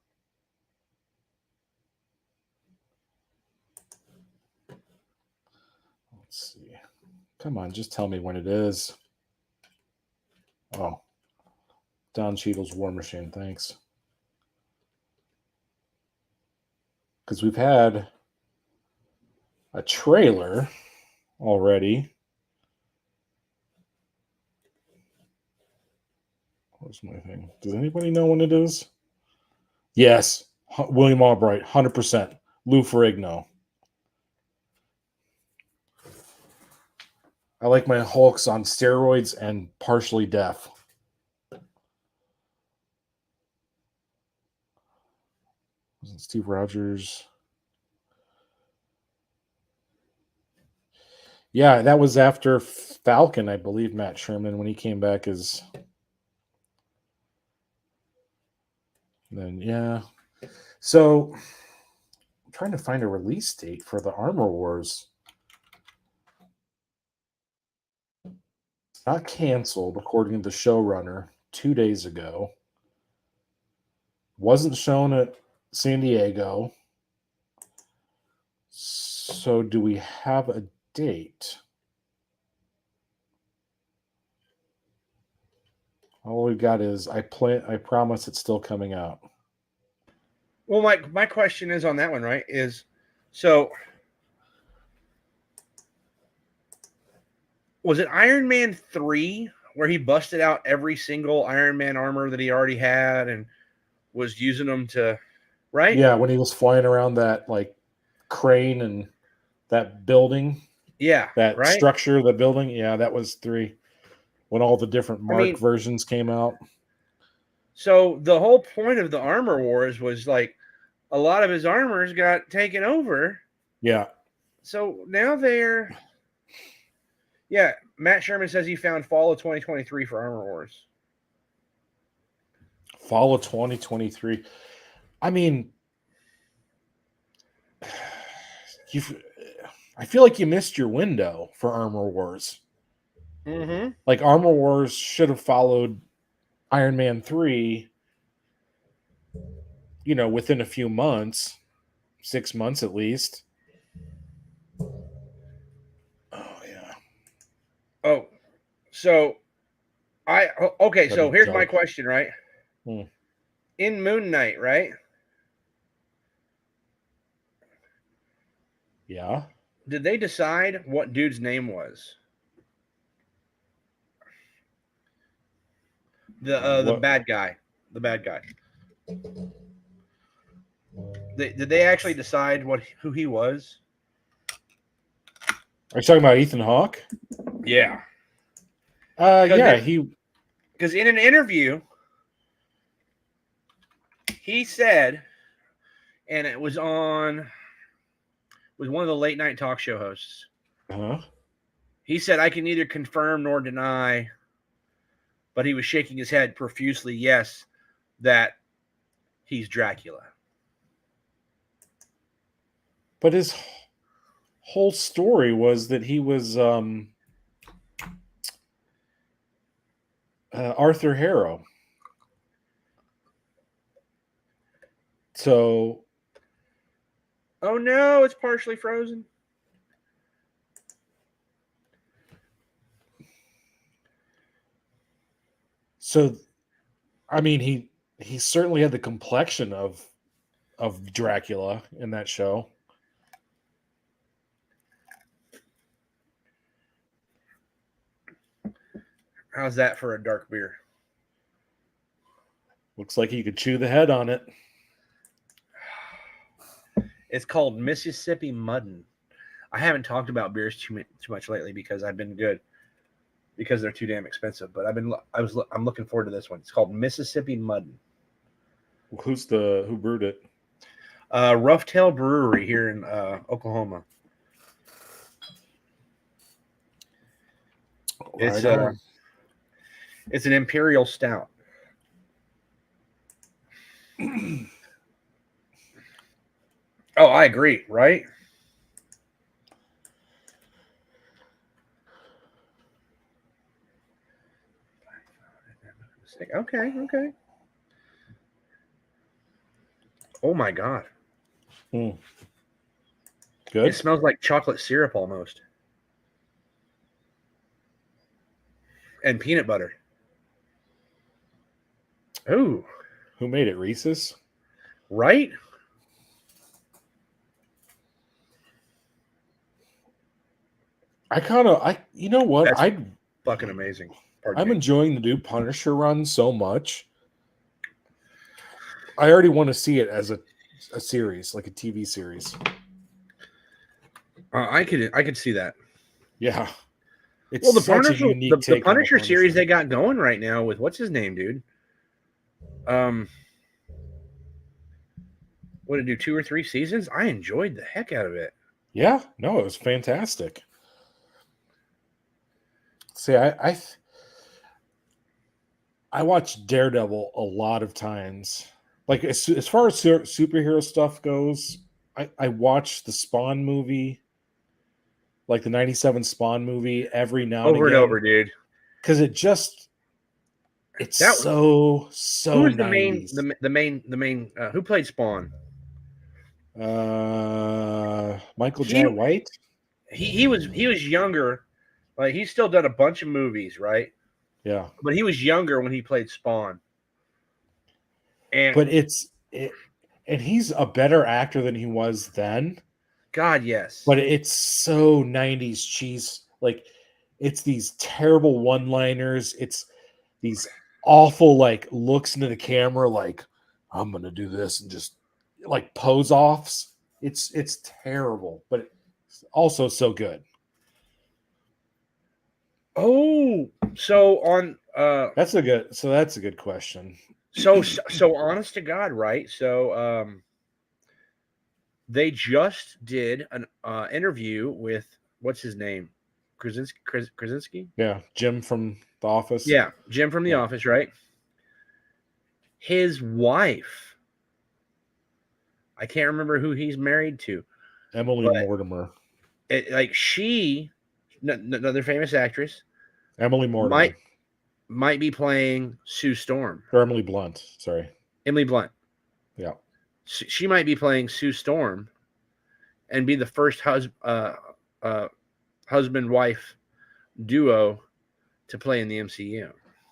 Let's see. Come on, just tell me when it is. Oh, Don Cheadle's War Machine. Thanks. Because we've had a trailer already. Where's my thing? Does anybody know when it is? Yes, William Albright, 100%. Lou Ferrigno. I like my Hulks on steroids and partially deaf. Wasn't Steve Rogers? Yeah, that was after Falcon, I believe, Matt Sherman, when he came back as... Then, yeah. So, I'm trying to find a release date for the Armor Wars. It's not canceled, according to the showrunner, 2 days ago. Wasn't shown at San Diego. So, do we have a date? All we've got is I promise it's still coming out. Well, my question is on that one, right? Is so was it Iron Man 3 where he busted out every single Iron Man armor that he already had and was using them to, right? Yeah, when he was flying around that like crane and that building. Yeah, that right? structure, the building. Yeah, that was 3. When all the different Mark versions came out. So the whole point of the Armor Wars was like a lot of his armors got taken over. Yeah. So now they're... Yeah, Matt Sherman says he found fall of 2023 for Armor Wars. Fall of 2023. I mean, I feel like you missed your window for Armor Wars. Mm-hmm. Like, Armor Wars should have followed Iron Man 3, within a few months, 6 months at least. Oh, yeah. Oh, so so here's my question, right? In Moon Knight, right? Yeah. Did they decide what dude's name was? The bad guy. The bad guy. Did they actually decide who he was? Are you talking about Ethan Hawke? Yeah. Because in an interview, he said, and it was one of the late night talk show hosts. Uh-huh. He said, I can neither confirm nor deny, but he was shaking his head profusely, yes, that he's Dracula. But his whole story was that he was Arthur Harrow. So... Oh no, it's partially frozen. So, I mean, he certainly had the complexion of of Dracula in that show. How's that for a dark beer? Looks like you could chew the head on it. It's called Mississippi Muddin. I haven't talked about beers too much lately because I've been good. Because they're too damn expensive. But I'm looking forward to this one. It's called Mississippi Muddin. Who brewed it? Rough Tail Brewery here in Oklahoma. It's an imperial stout. Oh, I agree, right? Okay. Oh my God. Good. It smells like chocolate syrup almost. And peanut butter. Ooh. Who made it? Reese's? Right? You know what? That's fucking amazing. I'm enjoying the new Punisher run so much. I already want to see it as a series, like a TV series. I could see that. Yeah. It's Well, the such Punisher, a unique take on Punisher series they got going right now with what's his name, dude? What did it do? 2 or 3 seasons? I enjoyed the heck out of it. Yeah, no, it was fantastic. See, I watched Daredevil a lot of times. Like as far as superhero stuff goes, I watched the Spawn movie, like the '97 Spawn movie, every now and again. Over and over, dude. Because it's so Who was 90s. the main? Who played Spawn? Michael J. White. He was younger. Like he's still done a bunch of movies, right? Yeah, but he was younger when he played Spawn. And and he's a better actor than he was then. God, yes. But it's so 90s cheese. Like it's these terrible one-liners. It's these awful like looks into the camera like I'm going to do this and just like pose offs. It's terrible, but it's also so good. Oh, so on that's a good question. So honest to God, right? So they just did an interview with what's his name? Krasinski? Yeah, Jim from The Office. Yeah, Jim from The Office, right? His wife, I can't remember who he's married to. Emily Mortimer. Another famous actress. Emily Mortimer. Might be playing Sue Storm. Or Emily Blunt, sorry. Emily Blunt. Yeah. She might be playing Sue Storm and be the first husband-wife duo to play in the MCU.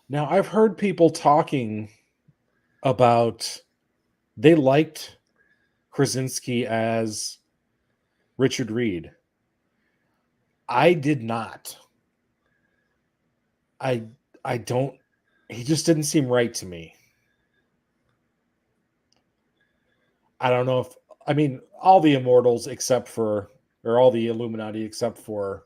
Now, I've heard people talking about they liked Krasinski as Richard Reed. I did not. I don't. He just didn't seem right to me. I don't know if all the Immortals or all the Illuminati except for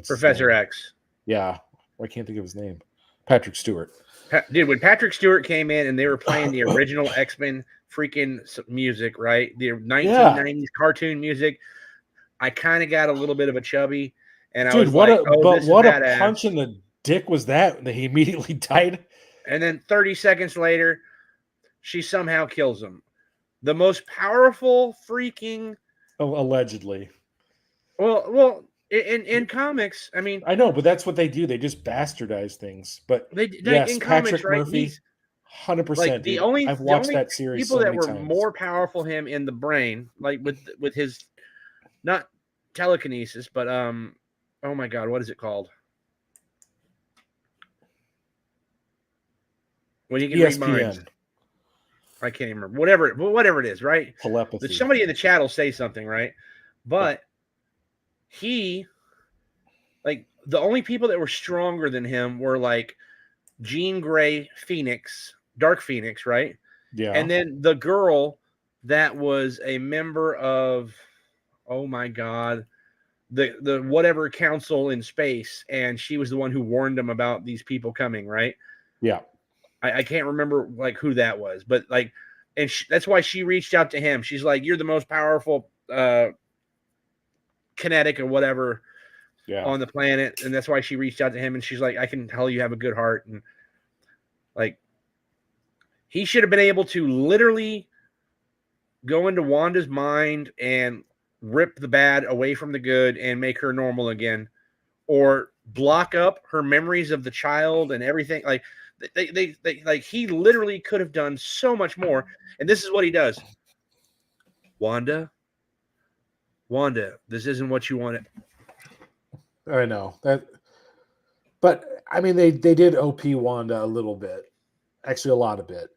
Professor X. Yeah, I can't think of his name. Patrick Stewart. Dude, when Patrick Stewart came in and they were playing the original X-Men freaking music, right? The 1990s cartoon music, I kind of got a little bit of a chubby. And Dude, what a punch in the dick was that he immediately died. And then 30 seconds later, she somehow kills him. The most powerful freaking... allegedly. Well, in comics, I mean... I know, but that's what they do. They just bastardize things. But yes, in Patrick comics, right, Murphy, 100%. I've watched that series people so that many were times. more powerful him in the brain, like with his... Not telekinesis, but... Oh my God, what is it called? When you can read minds. I can't even remember. Whatever it is, right? Telepathy. Somebody in the chat will say something, right? But he, like, the only people that were stronger than him were like Jean Grey Phoenix, Dark Phoenix, right? Yeah. And then the girl that was a member of, oh my God, the whatever council in space, and she was the one who warned him about these people coming, right? Yeah. I can't remember like who that was, but like, and that's why she reached out to him. She's like, "You're the most powerful kinetic or whatever on the planet," and that's why she reached out to him. And she's like, "I can tell you have a good heart," and like, he should have been able to literally go into Wanda's mind and rip the bad away from the good and make her normal again, or block up her memories of the child and everything. Like they like, he literally could have done so much more. And this is what he does. Wanda, this isn't what you wanted. I know that, but I mean, they did OP Wanda a little bit, actually a lot of it.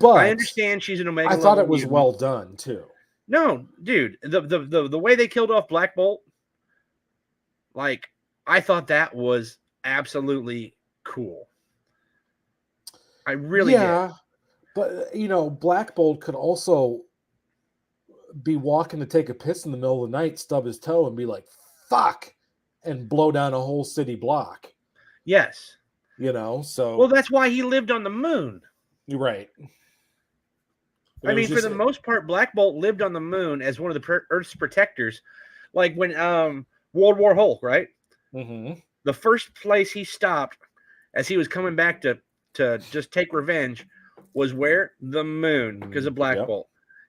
But I understand she's an Omega. I thought it was well done too. No, dude, the way they killed off Black Bolt, like, I thought that was absolutely cool. I really did. But you know, Black Bolt could also be walking to take a piss in the middle of the night, stub his toe, and be like, "Fuck," and blow down a whole city block. Yes. You know, so well, that's why he lived on the moon. You're right. I mean, for the most part, Black Bolt lived on the moon as one of the Earth's protectors. Like when World War Hulk, right? Mm-hmm. The first place he stopped as he was coming back to just take revenge was where? The moon, because of Black Bolt.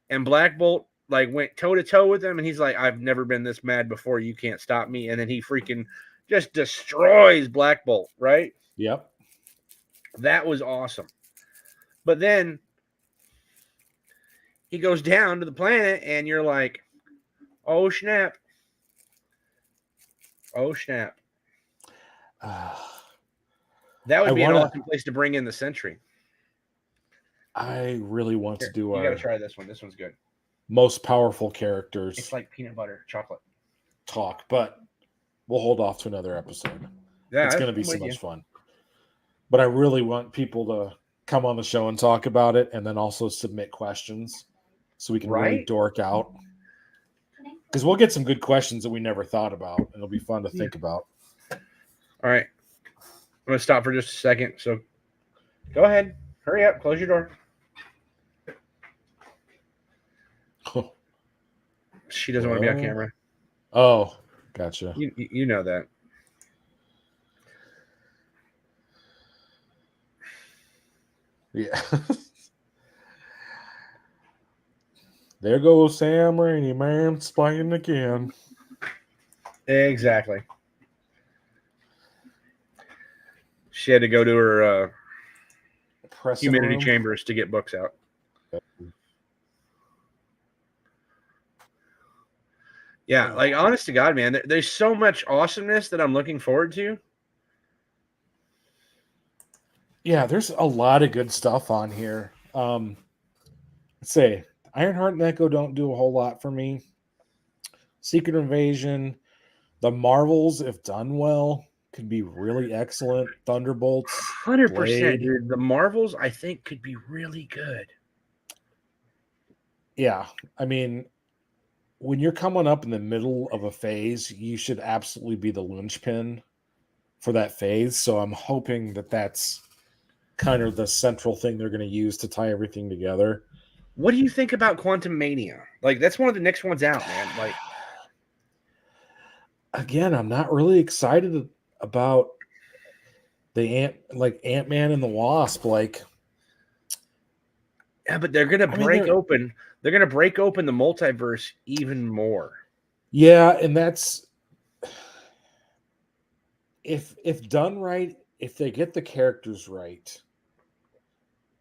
And Black Bolt like went toe to toe with him, and he's like, "I've never been this mad before. You can't stop me." And then he freaking just destroys Black Bolt, right? Yep. That was awesome. But then he goes down to the planet, and you're like, "Oh snap! Oh snap!" That would be an awesome place to bring in the Sentry. I really want to do You got to try this one. This one's good. Most powerful characters. It's like peanut butter chocolate talk, but we'll hold off to another episode. Yeah, it's going to be so much fun. But I really want people to come on the show and talk about it, and then also submit questions so we can really dork out. Because we'll get some good questions that we never thought about, and it'll be fun to think about. All right. I'm going to stop for just a second. So go ahead. Hurry up. Close your door. She doesn't want to be on camera. Oh, gotcha. You know that. Yeah. There goes Sam Rainey, man, spying again. Exactly. She had to go to her humidity chambers to get books out. Yeah, like, honest to God, man, there's so much awesomeness that I'm looking forward to. Yeah, there's a lot of good stuff on here. Let's say Ironheart and Echo don't do a whole lot for me. Secret Invasion, the Marvels, if done well, could be really excellent. Thunderbolts, 100%, dude. The Marvels, I think, could be really good. Yeah, I mean, when you're coming up in the middle of a phase, you should absolutely be the linchpin for that phase. So I'm hoping that that's kind of the central thing they're going to use to tie everything together. What do you think about Quantum Mania? Like, that's one of the next ones out, man. Like, again, I'm not really excited about the Ant-Man and the Wasp. Like, yeah, but they're gonna break open. They're gonna break open the multiverse even more. Yeah, and that's if done right. If they get the characters right,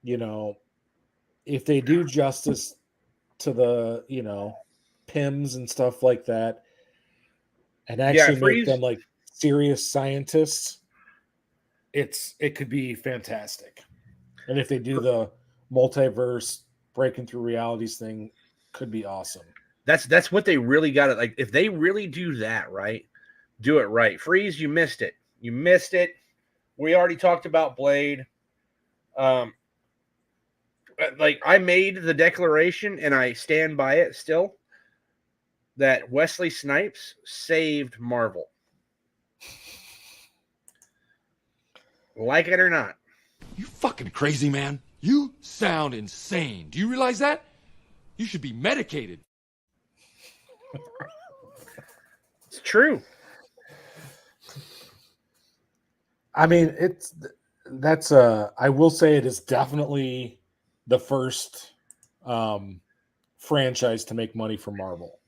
you know, if they do justice to the, you know, Pims and stuff like that, and actually make them like serious scientists, it could be fantastic. And if they do the multiverse breaking through realities thing could be awesome. That's what they really got it. Like if they really do that right, do it right. Freeze, you missed it. You missed it. We already talked about Blade. Like I made the declaration and I stand by it still that Wesley Snipes saved Marvel. Like it or not. You fucking crazy, man. You sound insane. Do you realize that? You should be medicated. It's true. I mean, I will say it is definitely the first franchise to make money for Marvel.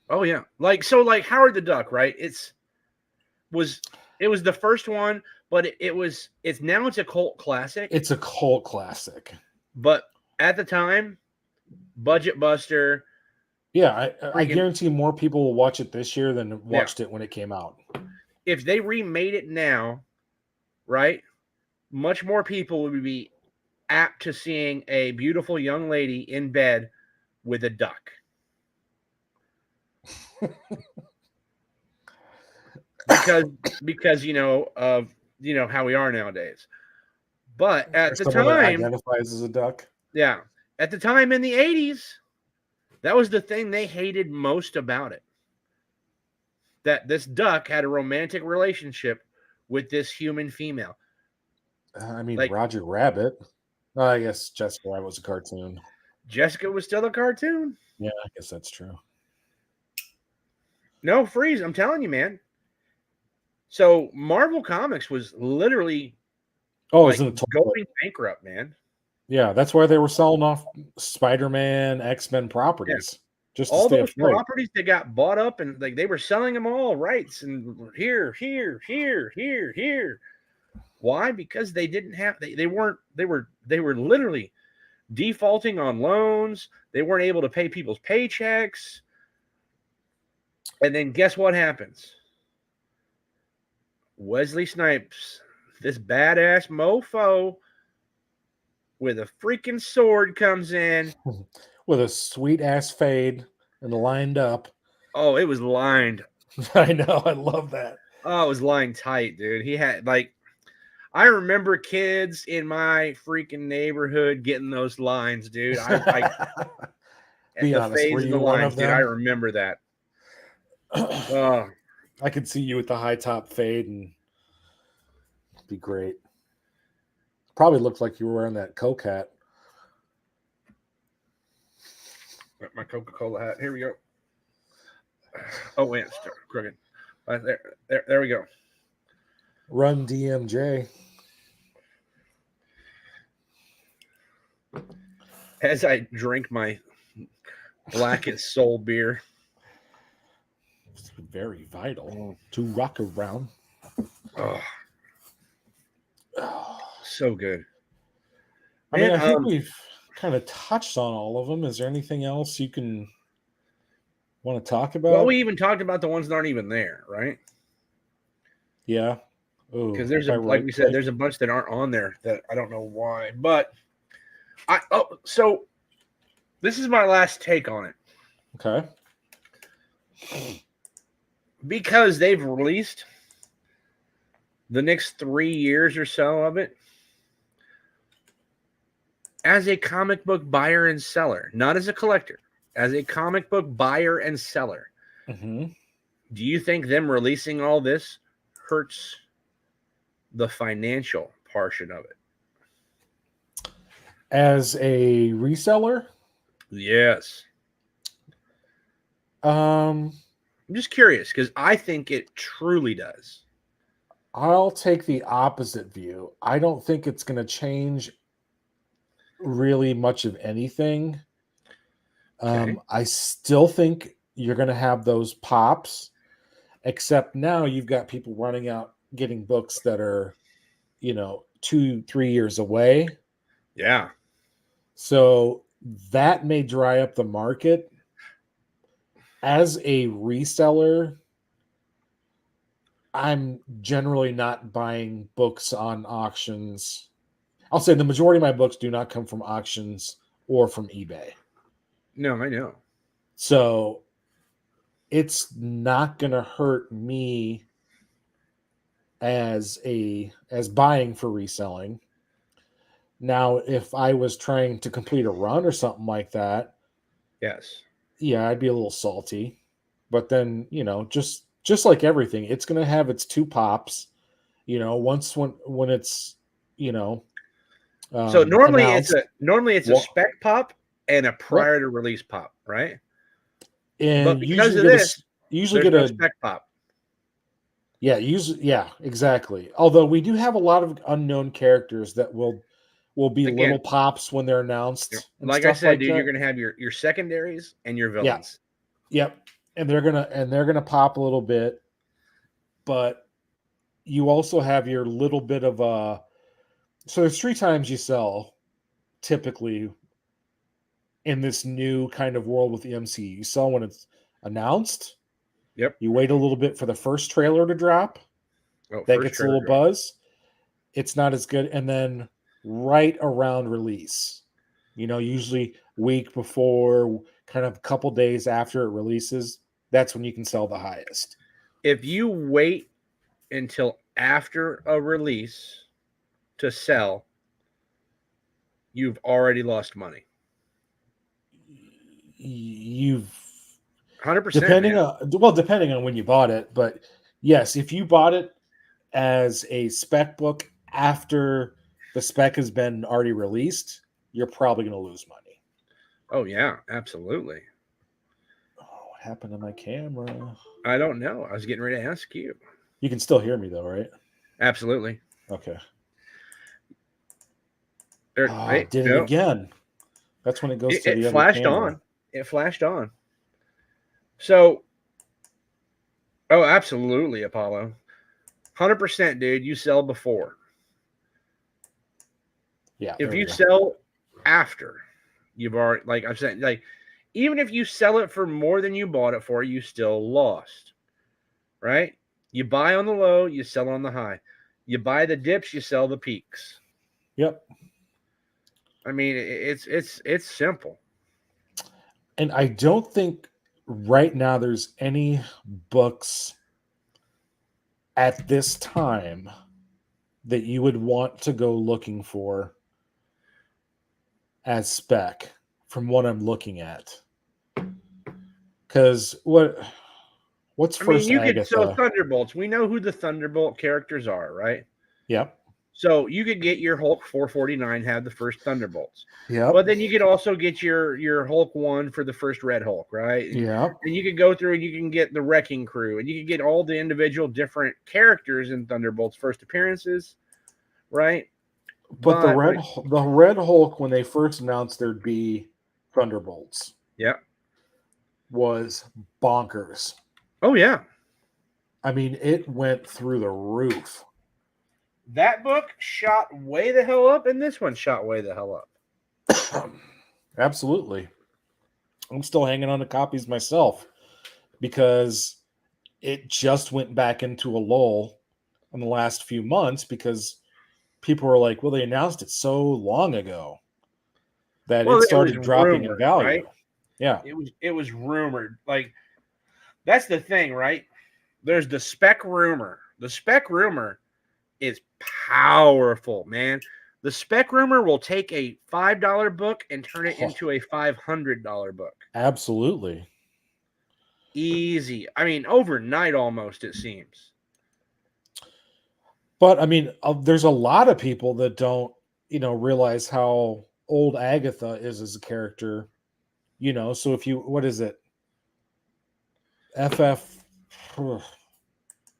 Oh yeah. Like Howard the Duck, right? It was the first one, but it's now a cult classic. It's a cult classic. But at the time, budget buster. Yeah, I guarantee more people will watch it this year than watched it when it came out. If they remade it now, right, much more people would be apt to seeing a beautiful young lady in bed with a duck. because of how we are nowadays. But at the time, identifies as a duck. Yeah, at the time in the 80s, that was the thing they hated most about it. That this duck had a romantic relationship with this human female. I mean, Roger Rabbit. Oh, I guess Jessica Rabbit was a cartoon. Jessica was still a cartoon? Yeah, I guess that's true. No, Freeze, I'm telling you, man. So Marvel Comics was literally going bankrupt, man. Yeah, that's why they were selling off Spider-Man, X-Men properties. Yeah. Just all those properties that got bought up, and like they were selling them all rights and here. Why? Because they didn't have they were literally defaulting on loans. They weren't able to pay people's paychecks. And then guess what happens? Wesley Snipes, this badass mofo with a freaking sword, comes in with a sweet ass fade and lined up. Oh, it was lined. I know. I love that. Oh, it was lined tight, dude. He had I remember kids in my freaking neighborhood getting those lines, dude. Be honest, were you one of them? Dude, I remember that. I could see you with the high top fade, and it'd be great. Probably looked like you were wearing that Coke hat. My Coca-Cola hat. Here we go. Oh, wait, it's crooked. There we go. Run DMJ. As I drink my Blackest Soul beer. It's very vital to rock around. Oh. So good. I mean, I think we've kind of touched on all of them. Is there anything else you can want to talk about? Well, we even talked about the ones that aren't even there, right? Yeah. Because there's like we said, there's a bunch that aren't on there that I don't know why. But so this is my last take on it. Okay. Because they've released the next 3 years or so of it as a comic book buyer and seller, not as a collector, as a comic book buyer and seller. Mm-hmm. Do you think them releasing all this hurts the financial portion of it? As a reseller? Yes. I'm just curious because I think it truly does. I'll take the opposite view. I don't think it's going to change really much of anything. Okay. I still think you're going to have those pops, except now you've got people running out getting books that are, 2-3 years away. Yeah. So that may dry up the market. As a reseller, I'm generally not buying books on auctions I'll say the majority of my books do not come from auctions or from eBay. No, I know. So it's not going to hurt me as buying for reselling. Now, if I was trying to complete a run or something like that, Yes. yeah, I'd be a little salty. But then, just like everything, it's going to have its two pops. When it's, So normally announced, it's a Well- spec pop and a prior to release pop, right? and But because usually of get this, usually there's get no a spec pop. yeah, exactly. Although we do have a lot of unknown characters that will be Again, little pops when they're announced. And Like I stuff said, like dude, that. you're gonna have your secondaries and your villains. Yep. And they're gonna pop a little bit, but you also have your little bit of so there's 3 times you sell typically in this new kind of world with the MCU. You sell when it's announced. Yep. You wait a little bit for the first trailer to drop. Oh, That first gets a trailer little drop. buzz. It's not as good. And then right around release, usually week before, kind of a couple days after it releases, that's when you can sell the highest. If you wait until after a release to sell, you've already lost money. You've 100%. depending on when you bought it, but yes, if you bought it as a spec book after the spec has been already released, you're probably going to lose money. Oh yeah, absolutely. Oh, what happened to my camera? I don't know. I was getting ready to ask you. You can still hear me though, right? Absolutely. Okay. There, It did it again. That's when it goes to the it other flashed camera. on. It flashed on. So, oh, absolutely, Apollo. 100%, dude. You sell before. Yeah. If there we you go. sell after, you've already, like I'm saying, like even if you sell it for more than you bought it for, you still lost. Right? You buy on the low, you sell on the high. You buy the dips, you sell the peaks. Yep. I mean, it's simple. And I don't think right now there's any books at this time that you would want to go looking for as spec from what I'm looking at. Because what's first you Agatha? could sell Thunderbolts. We know who the Thunderbolt characters are, right? Yep. So you could get your Hulk 449, have the first Thunderbolts. Yep. But then you could also get your Hulk 1 for the first Red Hulk, right? Yep. And you could go through and you can get the Wrecking Crew, and you can get all the individual different characters in Thunderbolts' first appearances, right? But the Red Hulk, when they first announced there'd be Thunderbolts, was bonkers. Oh yeah. I mean, it went through the roof. That book shot way the hell up, and this one shot way the hell up. Absolutely. I'm still hanging on to copies myself because it just went back into a lull in the last few months because people were like, well, they announced it so long ago that it started dropping in value. Right? Yeah. It was rumored. Like, that's the thing, right? There's the spec rumor. The spec rumor is powerful, man. The spec rumor will take a $5 book and turn it into a $500 book. Absolutely. Easy. I mean, overnight almost, it seems. But I mean, there's a lot of people that don't, realize how old Agatha is as a character. So if you, what is it? FF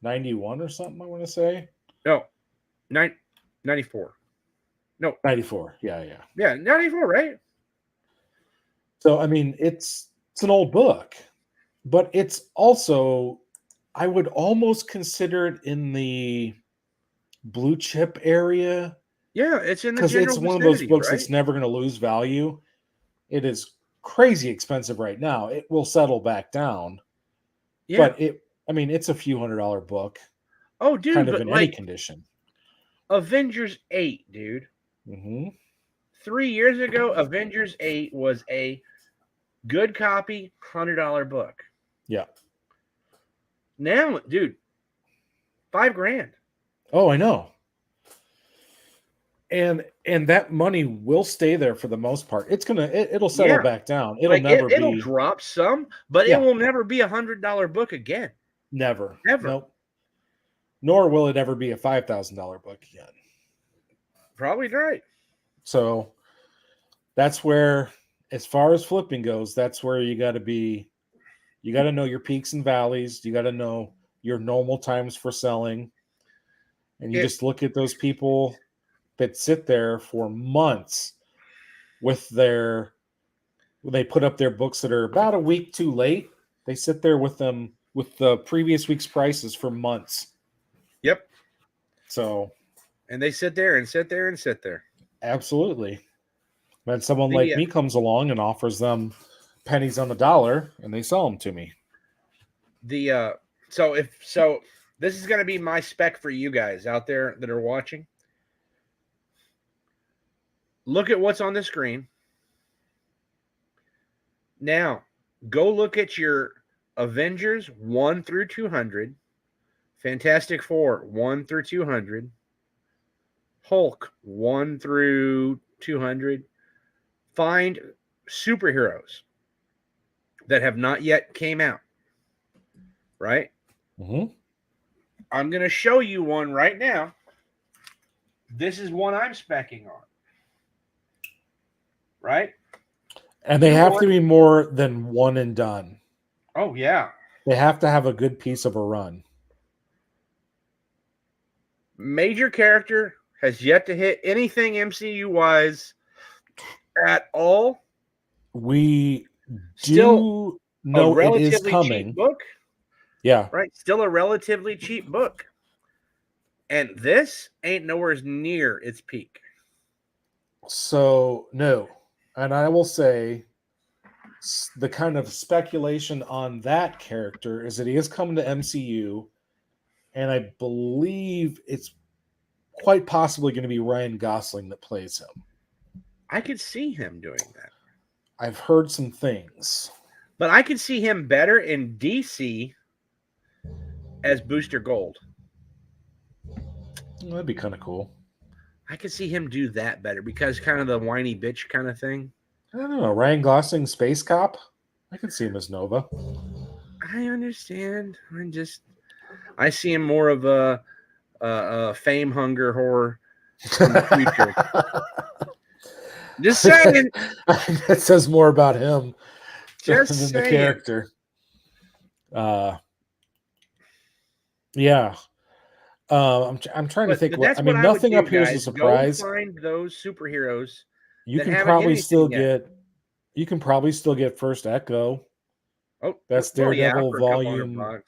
91 or something, I want to say. No, 94. No, 94. Yeah. Yeah, 94, right? So I mean, it's an old book, but it's also, I would almost consider it in the blue chip area. Yeah, it's in the because general it's one of those vicinity, books right? that's never going to lose value. It is crazy expensive right now. It will settle back down. Yeah. But it's a few $100 book. Oh, dude, Kind of but in like any condition. Avengers 8, dude. Mm-hmm. 3 years ago, Avengers 8 was a good copy, $100 book. Yeah. Now, dude, $5,000. Oh, I know. And that money will stay there for the most part. It'll settle back down. It'll never it'll be drop some, but it will never be a $100 book again. never. Ever. Nope. Nor will it ever be a $5,000 book again. Probably right. So that's where, as far as flipping goes, that's where you got to be. You got to know your peaks and valleys. You got to know your normal times for selling. And you just look at those people that sit there for months with they put up their books that are about a week too late. They sit there with them with the previous week's prices for months. Yep. So, and they sit there and sit there and sit there. Absolutely. Then someone like me comes along and offers them pennies on the dollar, and they sell them to me. So this is going to be my spec for you guys out there that are watching. Look at what's on the screen. Now, go look at your Avengers 1 through 200, Fantastic Four 1 through 200, Hulk 1 through 200. Find superheroes that have not yet came out, right? Mm-hmm. I'm going to show you one right now. This is one I'm speccing on. Right? And they have to be more than one and done. Oh, yeah. They have to have a good piece of a run. Major character has yet to hit anything MCU-wise at all. We do know it is coming. Cheap book. Yeah. Right? Still a relatively cheap book. And this ain't nowhere near its peak. So, no. And I will say the kind of speculation on that character is that he is coming to MCU, and I believe it's quite possibly going to be Ryan Gosling that plays him. I could see him doing that. I've heard some things. But I could see him better in DC as Booster Gold. Well, that'd be kind of cool. I could see him do that better because kind of the whiny bitch kind of thing. I don't know. Ryan Gosling, Space Cop? I could see him as Nova. I understand. I see him more of a fame hunger horror in the future. Just saying. That says more about him than the character. Yeah. I'm trying to think. Nothing up here is a surprise. Go find those superheroes. You can probably still get. You can probably still get First Echo. Oh, that's Daredevil Volume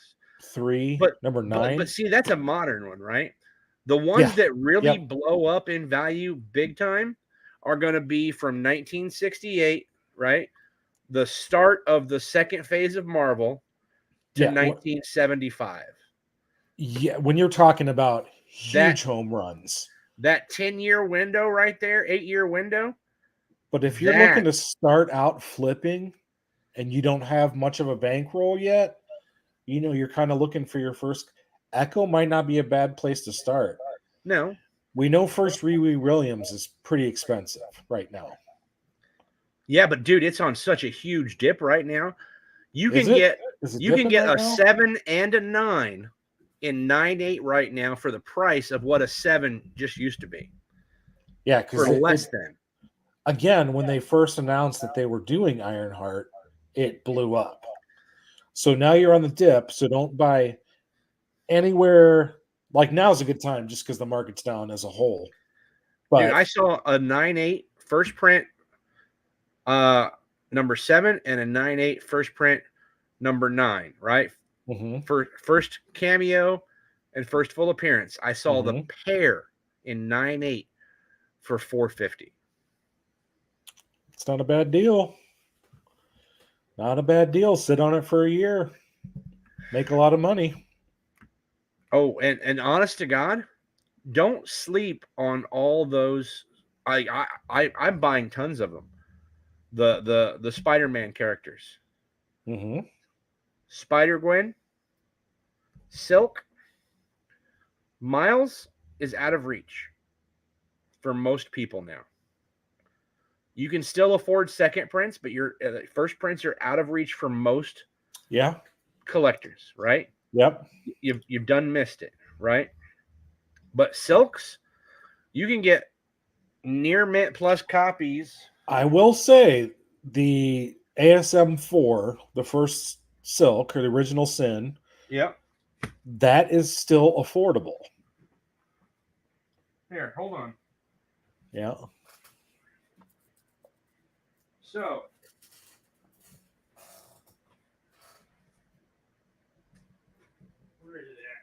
3, number 9. But see, that's a modern one, right? The ones that really blow up in value big time are going to be from 1968, right? The start of the second phase of Marvel to 1975. Yeah, when you're talking about huge home runs. That 10-year window right there, 8-year window. But if you're looking to start out flipping and you don't have much of a bankroll yet, you're kind of looking for your first. Echo might not be a bad place to start. No. We know first Riri Williams is pretty expensive right now. Yeah, but dude, it's on such a huge dip right now. You can get a 7 and a 9 in 9.8 right now for the price of what a 7 just used to be. Yeah, because for less than. Again, when they first announced that they were doing Ironheart, it blew up. So now you're on the dip, so don't buy anywhere. Like, now's a good time just because the market's down as a whole. But dude, I saw a 9.8 first print number 7 and a 9.8 first print number 9, right? Mm-hmm. For first cameo and first full appearance. I saw the pair in 9.8 for $450. It's not a bad deal. Not a bad deal. Sit on it for a year. Make a lot of money. Oh, and honest to God, don't sleep on all those I'm buying tons of them. The Spider-Man characters. Mm-hmm. Spider-Gwen, Silk, Miles is out of reach for most people now. You can still afford second prints, but your first prints are out of reach for most collectors, right? Yep. You've done missed it, right? But Silks, you can get near mint plus copies. I will say the ASM4, the first Silk or the original Sin, Yep. that is still affordable. Here, hold on. Yeah. So, where is it at?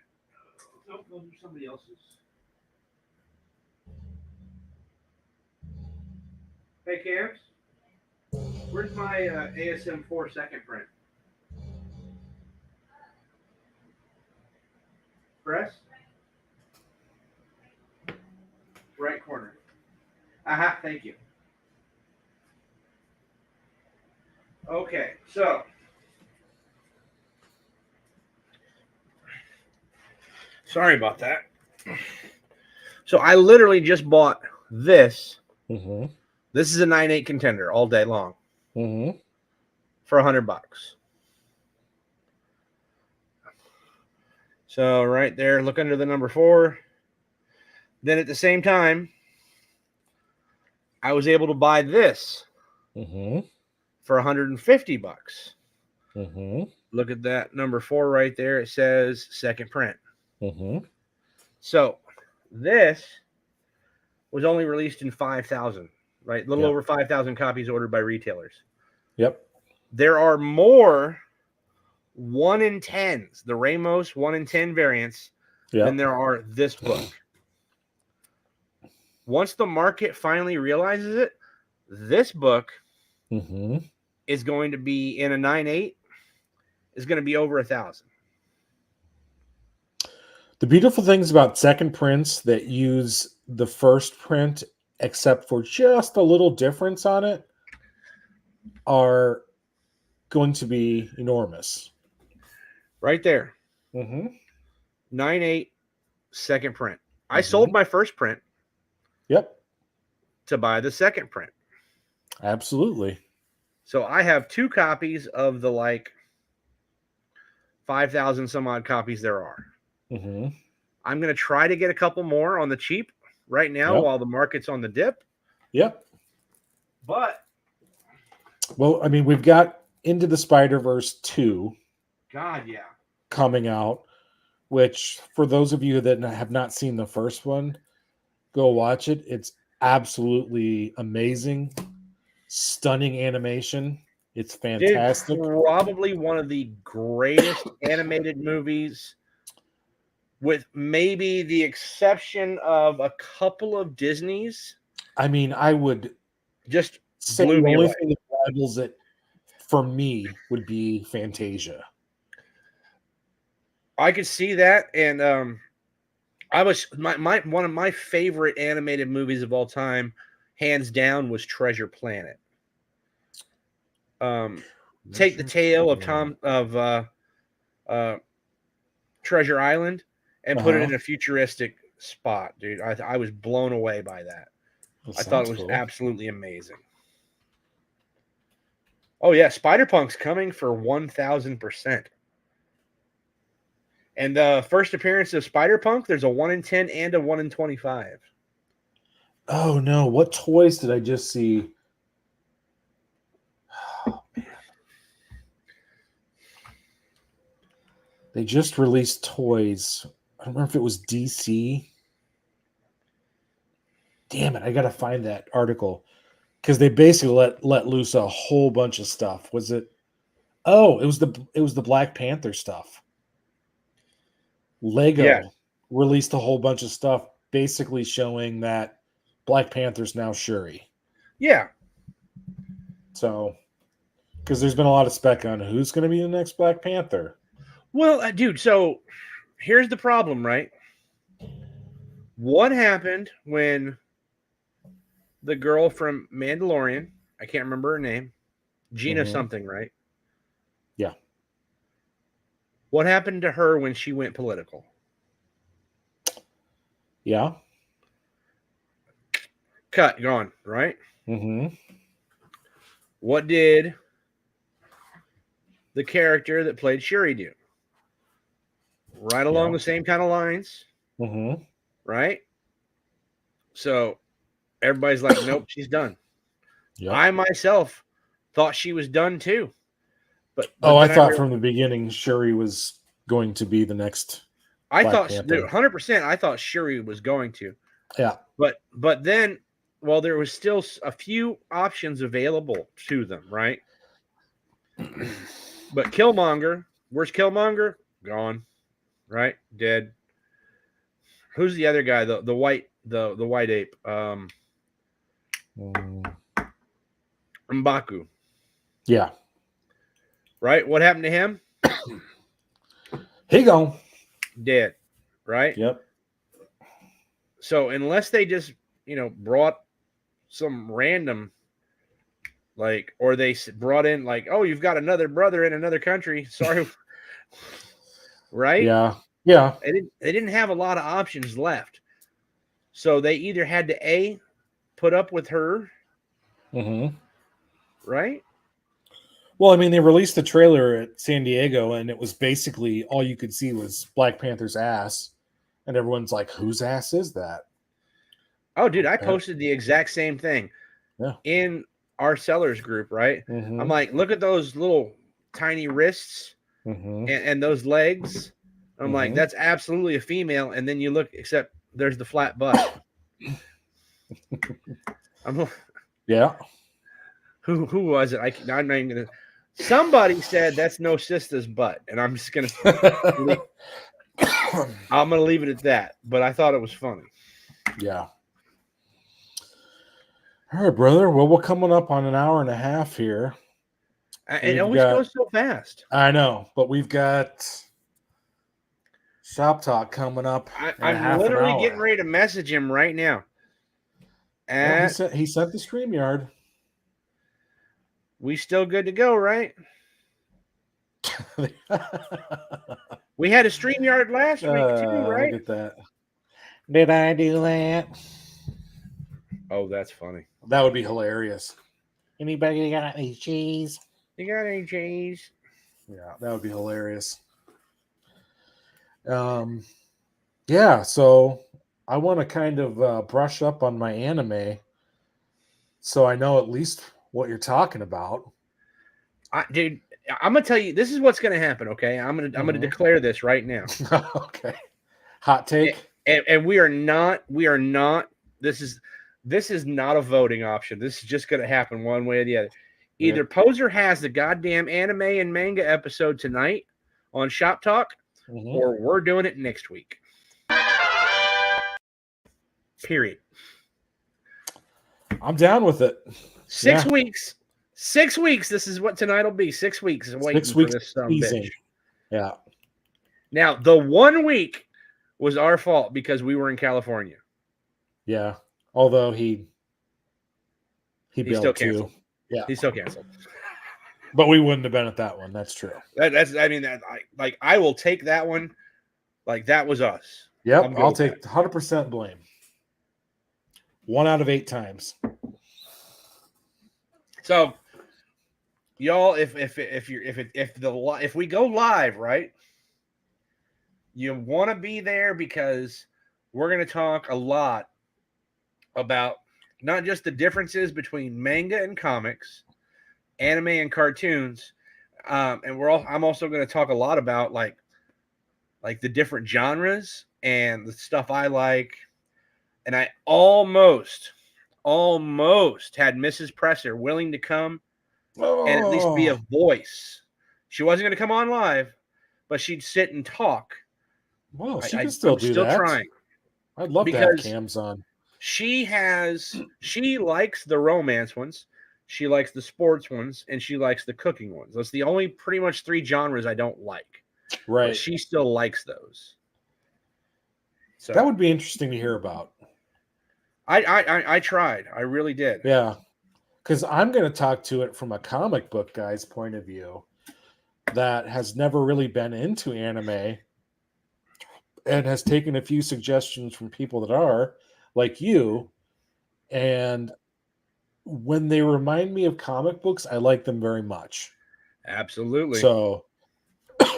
Nope, those are somebody else's. Hey, Cams, where's my ASM4 second print? Press? Right corner. Aha, thank you. Okay, so sorry about that. So I literally just bought this. Mm-hmm. This is a 9.8 contender all day long Mm-hmm. for $100. So right there, look under the number 4. Then at the same time, I was able to buy this Mm-hmm. for $150. Mm-hmm. Look at that number 4 right there. It says second print. Mm-hmm. So this was only released in 5,000, right? A little over 5,000 copies ordered by retailers. Yep. There are more 1 in 10s, the Ramos 1 in 10 variants, than there are this book. Once the market finally realizes it, this book is going to be in a 9.8 is going to be over 1,000. The beautiful things about second prints that use the first print, except for just a little difference on it, are going to be enormous. Right there. Mm-hmm. 9.8 second print. I sold my first print. Yep. To buy the second print. Absolutely. So I have 2 copies of the 5,000 some odd copies there are. Mm-hmm. I'm going to try to get a couple more on the cheap right now while the market's on the dip. Yep. But, well, I mean, we've got Into the Spider-Verse 2. God, yeah. Coming out, which for those of you that have not seen the first one, go watch it. It's absolutely amazing. Stunning animation. It's fantastic. Dude, probably one of the greatest animated movies, with maybe the exception of a couple of Disney's. I mean, I would just say the only thing that rivals it for me would be Fantasia. I could see that, and I was one of my favorite animated movies of all time, hands down, was Treasure Planet. Take the tale of Treasure Island and put it in a futuristic spot, dude. I was blown away by that. I thought it was absolutely amazing. Oh yeah, Spider-Punk's coming for 1,000%. And the first appearance of Spider-Punk, there's a 1 in 10 and a 1 in 25. Oh no, what toys did I just see? Oh man. They just released toys. I don't remember if it was DC. Damn it, I gotta find that article. Because they basically let loose a whole bunch of stuff. Was it? Oh, it was the Black Panther stuff. Lego released a whole bunch of stuff basically showing that Black Panther's now Shuri. Yeah. So, because there's been a lot of spec on who's going to be the next Black Panther. Well, dude, so here's the problem, right? What happened when the girl from Mandalorian. I can't remember her name. Gina something, right? Yeah. What happened to her when she went political? Yeah. Cut, gone, right? Mm-hmm. What did the character that played Shuri do? Right along the same kind of lines, Mm-hmm. right? So everybody's like, nope, she's done. Yep. I myself thought she was done too. But I then thought from the beginning Shuri was going to be the next. I Black thought Panther. 100%. I thought Shuri was going to. Yeah. But then, well, there was still a few options available to them, right? But Killmonger, where's Killmonger? Gone, right? Dead. Who's the other guy? The white ape. M'Baku. Yeah. Right? What happened to him? He gone. Dead. Right? Yep. So unless they just, brought some random, or they brought in oh, you've got another brother in another country. Sorry. Right? Yeah. Yeah. They didn't have a lot of options left. So they either had to put up with her. Mm-hmm. Right? Well, I mean, they released the trailer at San Diego, and it was basically all you could see was Black Panther's ass, and everyone's like, "Whose ass is that?" Oh, dude, I posted the exact same thing in our sellers group, right? Mm-hmm. I'm like, look at those little tiny wrists and those legs. I'm like, that's absolutely a female. And then you look, except there's the flat butt. Yeah. Who was it? I'm not even gonna. Somebody said that's no sister's butt, and I'm just gonna. I'm gonna leave it at that. But I thought it was funny. Yeah. All right, brother. Well, we're coming up on an hour and a half here. It always goes so fast. I know, but we've got Shop Talk coming up. I'm literally getting ready to message him right now. Well, he sent the StreamYard. We still good to go, right? We had a StreamYard last week too, right? Look at that. Did I do that? Oh, that's funny. That would be hilarious. Anybody got any cheese? You got any cheese? Yeah, that would be hilarious. Yeah, so I want to kind of brush up on my anime so I know at least what you're talking about. Dude, I'm gonna tell you, this is what's gonna happen, okay? I'm gonna declare this right now. Okay. Hot take. And we are not, this is not a voting option. This is just gonna happen one way or the other. Either Poser has the goddamn anime and manga episode tonight on Shop Talk, or we're doing it next week. Period. I'm down with it. 6 weeks. 6 weeks. This is what tonight will be. 6 weeks waiting for this bitch. Yeah. Now, the 1 week was our fault because we were in California. Yeah. Although he still canceled. Yeah. He's still canceled. But we wouldn't have been at that one. That's true. I will take that one. Like, that was us. Yep. I'll take 100% blame. 1 out of 8 times. So, y'all, if we go live, right? You want to be there because we're going to talk a lot about not just the differences between manga and comics, anime and cartoons, and I'm also going to talk a lot about like the different genres and the stuff I like. And I almost had Mrs. Presser willing to come and at least be a voice. She wasn't going to come on live, but she'd sit and talk. Well, she can still do that. Trying. I'd love to have cams on. She likes the romance ones, she likes the sports ones, and she likes the cooking ones. That's the only pretty much 3 genres I don't like. Right. But she still likes those. So that would be interesting to hear about. I tried. I really did. Yeah. Because I'm going to talk to it from a comic book guy's point of view that has never really been into anime and has taken a few suggestions from people that are, like you. And when they remind me of comic books, I like them very much. Absolutely. So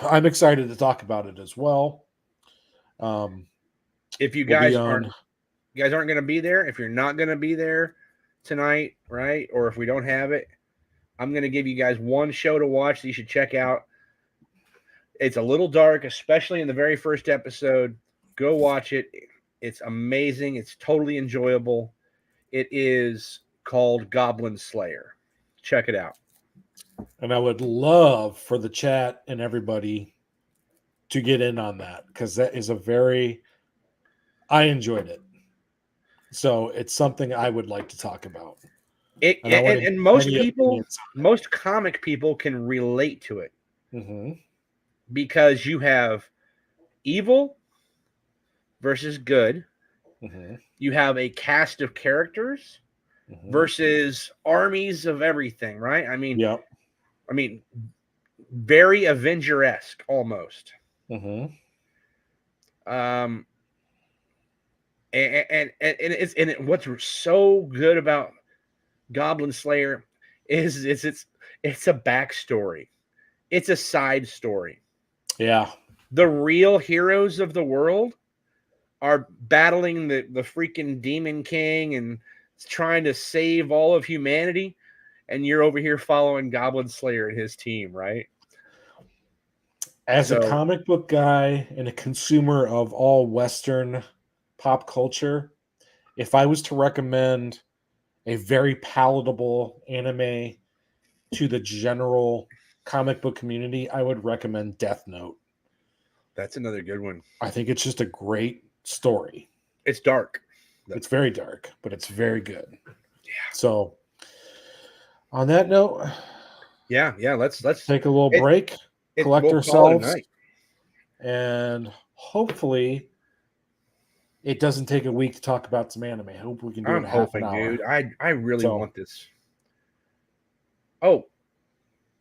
I'm excited to talk about it as well. If you We'll guys be aren't going to be there, if you're not going to be there tonight, right? Or if we don't have it, I'm going to give you guys one show to watch that you should check out. It's a little dark, especially in the very first episode. Go watch it. It's amazing. It's totally enjoyable. It is called Goblin Slayer. Check it out. And I would love for the chat and everybody to get in on that, because that is I enjoyed it. So it's something I would like to talk about. And most comic people can relate to it. Mm-hmm. Because you have evil versus good. Mm-hmm. You have a cast of characters versus armies of everything, right? I mean, very Avenger-esque almost. Mm-hmm. And what's so good about Goblin Slayer is it's a backstory. It's a side story. Yeah. The real heroes of the world are battling the freaking Demon King and trying to save all of humanity. And you're over here following Goblin Slayer and his team, right? As a comic book guy and a consumer of all Western pop culture, if I was to recommend a very palatable anime to the general comic book community, I would recommend Death Note. That's another good one. I think it's just a great story. It's dark. It's very dark, but it's very good. Yeah. So on that note, let's take a little break, collect ourselves, and hopefully it doesn't take a week to talk about some anime. I hope we can do it in half an hour. Dude. I really want this. Oh.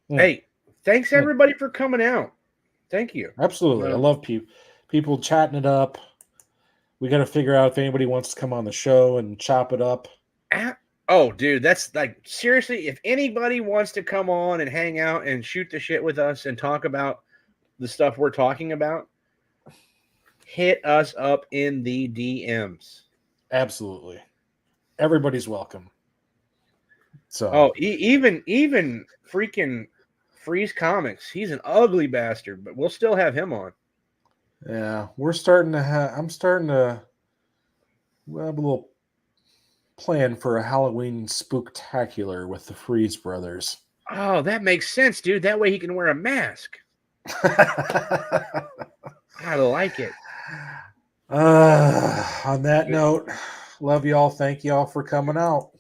Hey, thanks everybody for coming out. Thank you. Absolutely. I love people chatting it up. We got to figure out if anybody wants to come on the show and chop it up. Oh, dude, that's like, seriously, if anybody wants to come on and hang out and shoot the shit with us and talk about the stuff we're talking about, hit us up in the DMs. Absolutely. Everybody's welcome. So, even freaking Freeze Comics. He's an ugly bastard, but we'll still have him on. Yeah, I'm starting to have a little plan for a Halloween spooktacular with the Freeze brothers. Oh, that makes sense, dude. That way he can wear a mask. I like it. On that note, love y'all. Thank y'all for coming out.